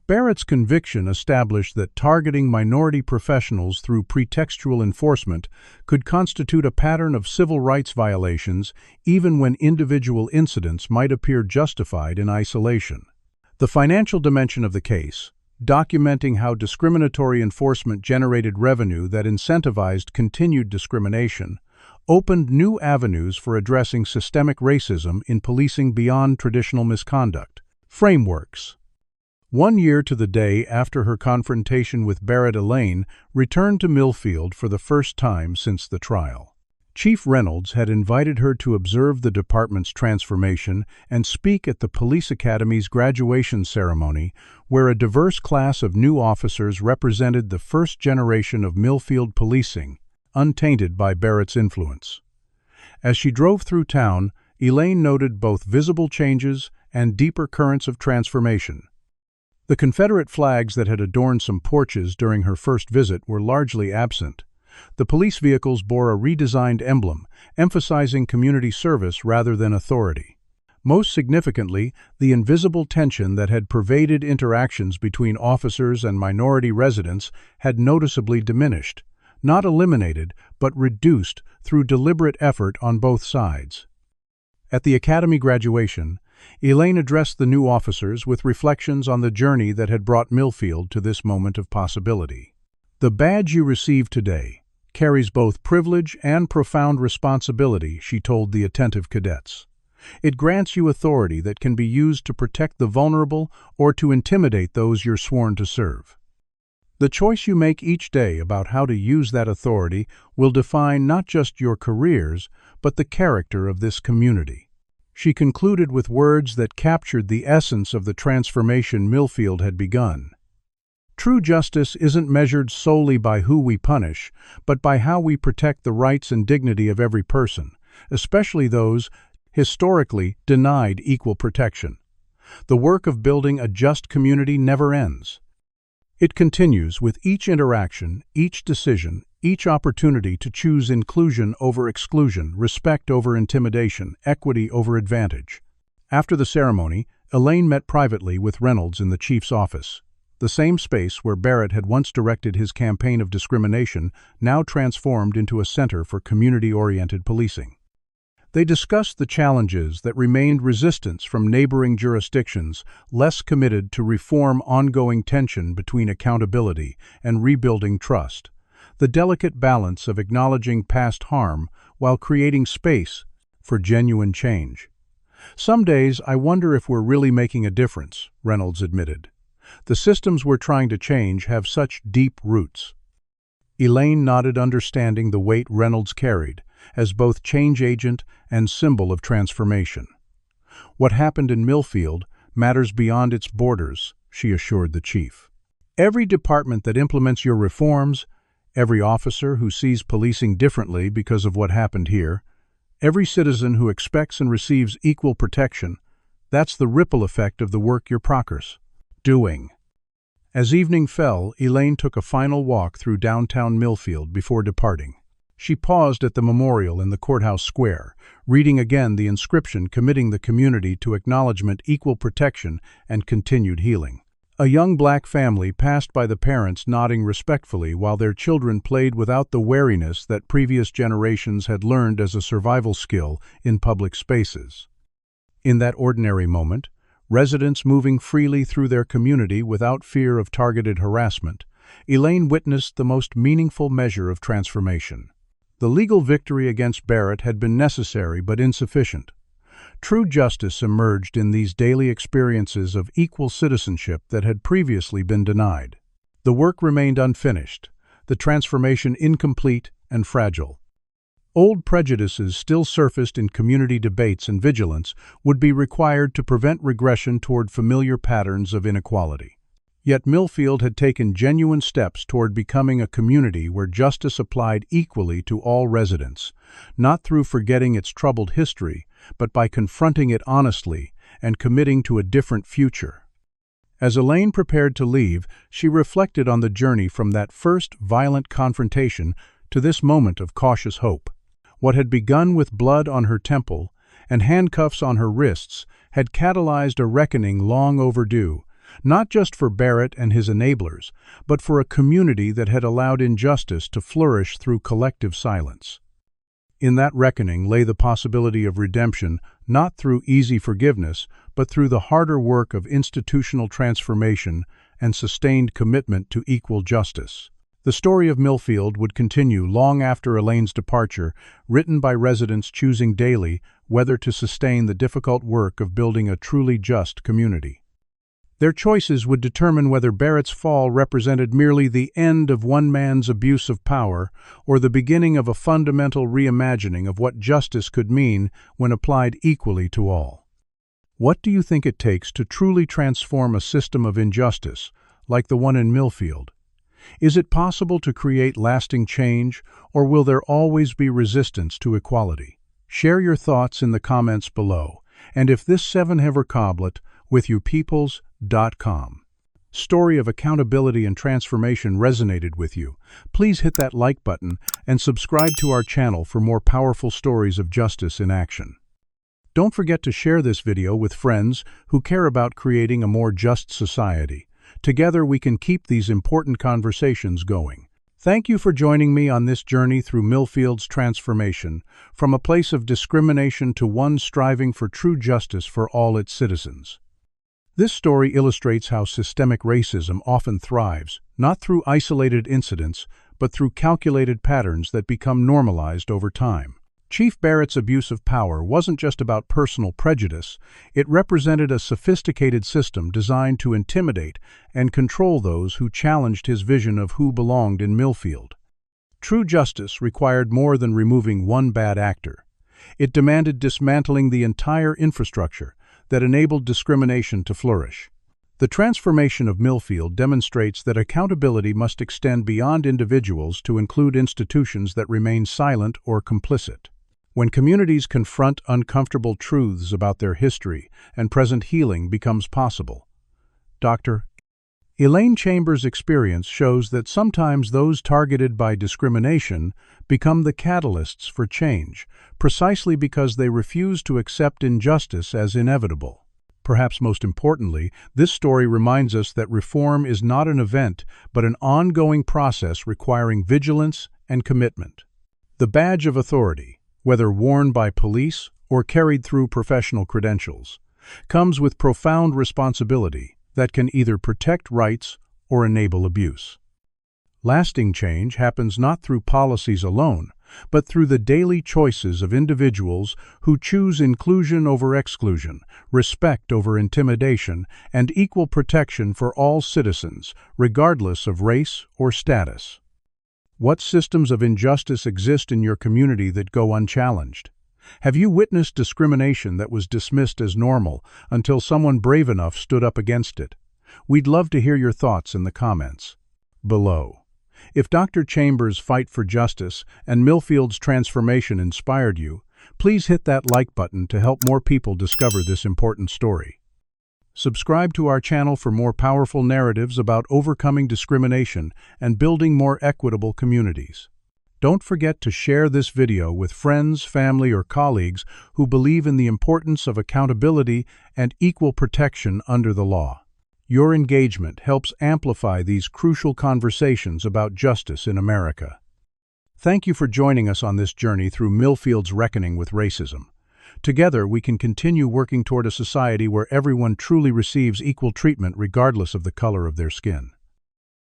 Barrett's conviction established that targeting minority professionals through pretextual enforcement could constitute a pattern of civil rights violations even when individual incidents might appear justified in isolation. The financial dimension of the case, documenting how discriminatory enforcement generated revenue that incentivized continued discrimination, opened new avenues for addressing systemic racism in policing beyond traditional misconduct. Frameworks. 1 year to the day after her confrontation with Barrett, Elaine returned to Millfield for the first time since the trial. Chief Reynolds had invited her to observe the department's transformation and speak at the Police Academy's graduation ceremony, where a diverse class of new officers represented the first generation of Millfield policing, untainted by Barrett's influence. As she drove through town, Elaine noted both visible changes and deeper currents of transformation. The Confederate flags that had adorned some porches during her first visit were largely absent. The police vehicles bore a redesigned emblem, emphasizing community service rather than authority. Most significantly, the invisible tension that had pervaded interactions between officers and minority residents had noticeably diminished, not eliminated, but reduced through deliberate effort on both sides. At the Academy graduation, Elaine addressed the new officers with reflections on the journey that had brought Millfield to this moment of possibility. "The badge you receive today carries both privilege and profound responsibility," she told the attentive cadets. "It grants you authority that can be used to protect the vulnerable or to intimidate those you're sworn to serve. The choice you make each day about how to use that authority will define not just your careers, but the character of this community." She concluded with words that captured the essence of the transformation Millfield had begun. "True justice isn't measured solely by who we punish, but by how we protect the rights and dignity of every person, especially those historically denied equal protection. The work of building a just community never ends. It continues with each interaction, each decision, each opportunity to choose inclusion over exclusion, respect over intimidation, equity over advantage." After the ceremony, Elaine met privately with Reynolds in the chief's office, the same space where Barrett had once directed his campaign of discrimination, now transformed into a center for community-oriented policing. They discussed the challenges that remained resistance from neighboring jurisdictions, less committed to reform ongoing tension between accountability and rebuilding trust, the delicate balance of acknowledging past harm while creating space for genuine change. "Some days I wonder if we're really making a difference," Reynolds admitted. "The systems we're trying to change have such deep roots." Elaine nodded, understanding the weight Reynolds carried as both change agent and symbol of transformation. "What happened in Millfield matters beyond its borders," she assured the chief. "Every department that implements your reforms, every officer who sees policing differently because of what happened here, every citizen who expects and receives equal protection, that's the ripple effect of the work you're doing." As evening fell, Elaine took a final walk through downtown Millfield before departing. She paused at the memorial in the courthouse square, reading again the inscription committing the community to acknowledgement, equal protection, and continued healing. A young black family passed by the parents nodding respectfully while their children played without the wariness that previous generations had learned as a survival skill in public spaces. In that ordinary moment, residents moving freely through their community without fear of targeted harassment, Elaine witnessed the most meaningful measure of transformation. The legal victory against Barrett had been necessary but insufficient. True justice emerged in these daily experiences of equal citizenship that had previously been denied. The work remained unfinished, the transformation incomplete and fragile. Old prejudices still surfaced in community debates, and vigilance would be required to prevent regression toward familiar patterns of inequality. Yet Millfield had taken genuine steps toward becoming a community where justice applied equally to all residents, not through forgetting its troubled history, but by confronting it honestly and committing to a different future. As Elaine prepared to leave, she reflected on the journey from that first violent confrontation to this moment of cautious hope. What had begun with blood on her temple and handcuffs on her wrists had catalyzed a reckoning long overdue, not just for Barrett and his enablers, but for a community that had allowed injustice to flourish through collective silence. In that reckoning lay the possibility of redemption, not through easy forgiveness, but through the harder work of institutional transformation and sustained commitment to equal justice. The story of Millfield would continue long after Elaine's departure, written by residents choosing daily whether to sustain the difficult work of building a truly just community. Their choices would determine whether Barrett's fall represented merely the end of one man's abuse of power or the beginning of a fundamental reimagining of what justice could mean when applied equally to all. What do you think it takes to truly transform a system of injustice, like the one in Millfield? Is it possible to create lasting change, or will there always be resistance to equality? Share your thoughts in the comments below, and if this 7-Hever Coblet with youpeoples.com story of accountability and transformation resonated with you, please hit that like button and subscribe to our channel for more powerful stories of justice in action. Don't forget to share this video with friends who care about creating a more just society. Together we can keep these important conversations going. Thank you for joining me on this journey through Millfield's transformation, from a place of discrimination to one striving for true justice for all its citizens. This story illustrates how systemic racism often thrives, not through isolated incidents, but through calculated patterns that become normalized over time. Chief Barrett's abuse of power wasn't just about personal prejudice, it represented a sophisticated system designed to intimidate and control those who challenged his vision of who belonged in Millfield. True justice required more than removing one bad actor. It demanded dismantling the entire infrastructure that enabled discrimination to flourish. The transformation of Millfield demonstrates that accountability must extend beyond individuals to include institutions that remain silent or complicit. When communities confront uncomfortable truths about their history and present, healing becomes possible. Dr. Elaine Chambers' experience shows that sometimes those targeted by discrimination become the catalysts for change, precisely because they refuse to accept injustice as inevitable. Perhaps most importantly, this story reminds us that reform is not an event, but an ongoing process requiring vigilance and commitment. The badge of authority, whether worn by police or carried through professional credentials, comes with profound responsibility that can either protect rights or enable abuse. Lasting change happens not through policies alone, but through the daily choices of individuals who choose inclusion over exclusion, respect over intimidation, and equal protection for all citizens, regardless of race or status. What systems of injustice exist in your community that go unchallenged? Have you witnessed discrimination that was dismissed as normal until someone brave enough stood up against it? We'd love to hear your thoughts in the comments below. If Dr. Chambers' fight for justice and Millfield's transformation inspired you, please hit that like button to help more people discover this important story. Subscribe to our channel for more powerful narratives about overcoming discrimination and building more equitable communities. Don't forget to share this video with friends, family, or colleagues who believe in the importance of accountability and equal protection under the law. Your engagement helps amplify these crucial conversations about justice in America. Thank you for joining us on this journey through Millfield's reckoning with racism. Together, we can continue working toward a society where everyone truly receives equal treatment regardless of the color of their skin.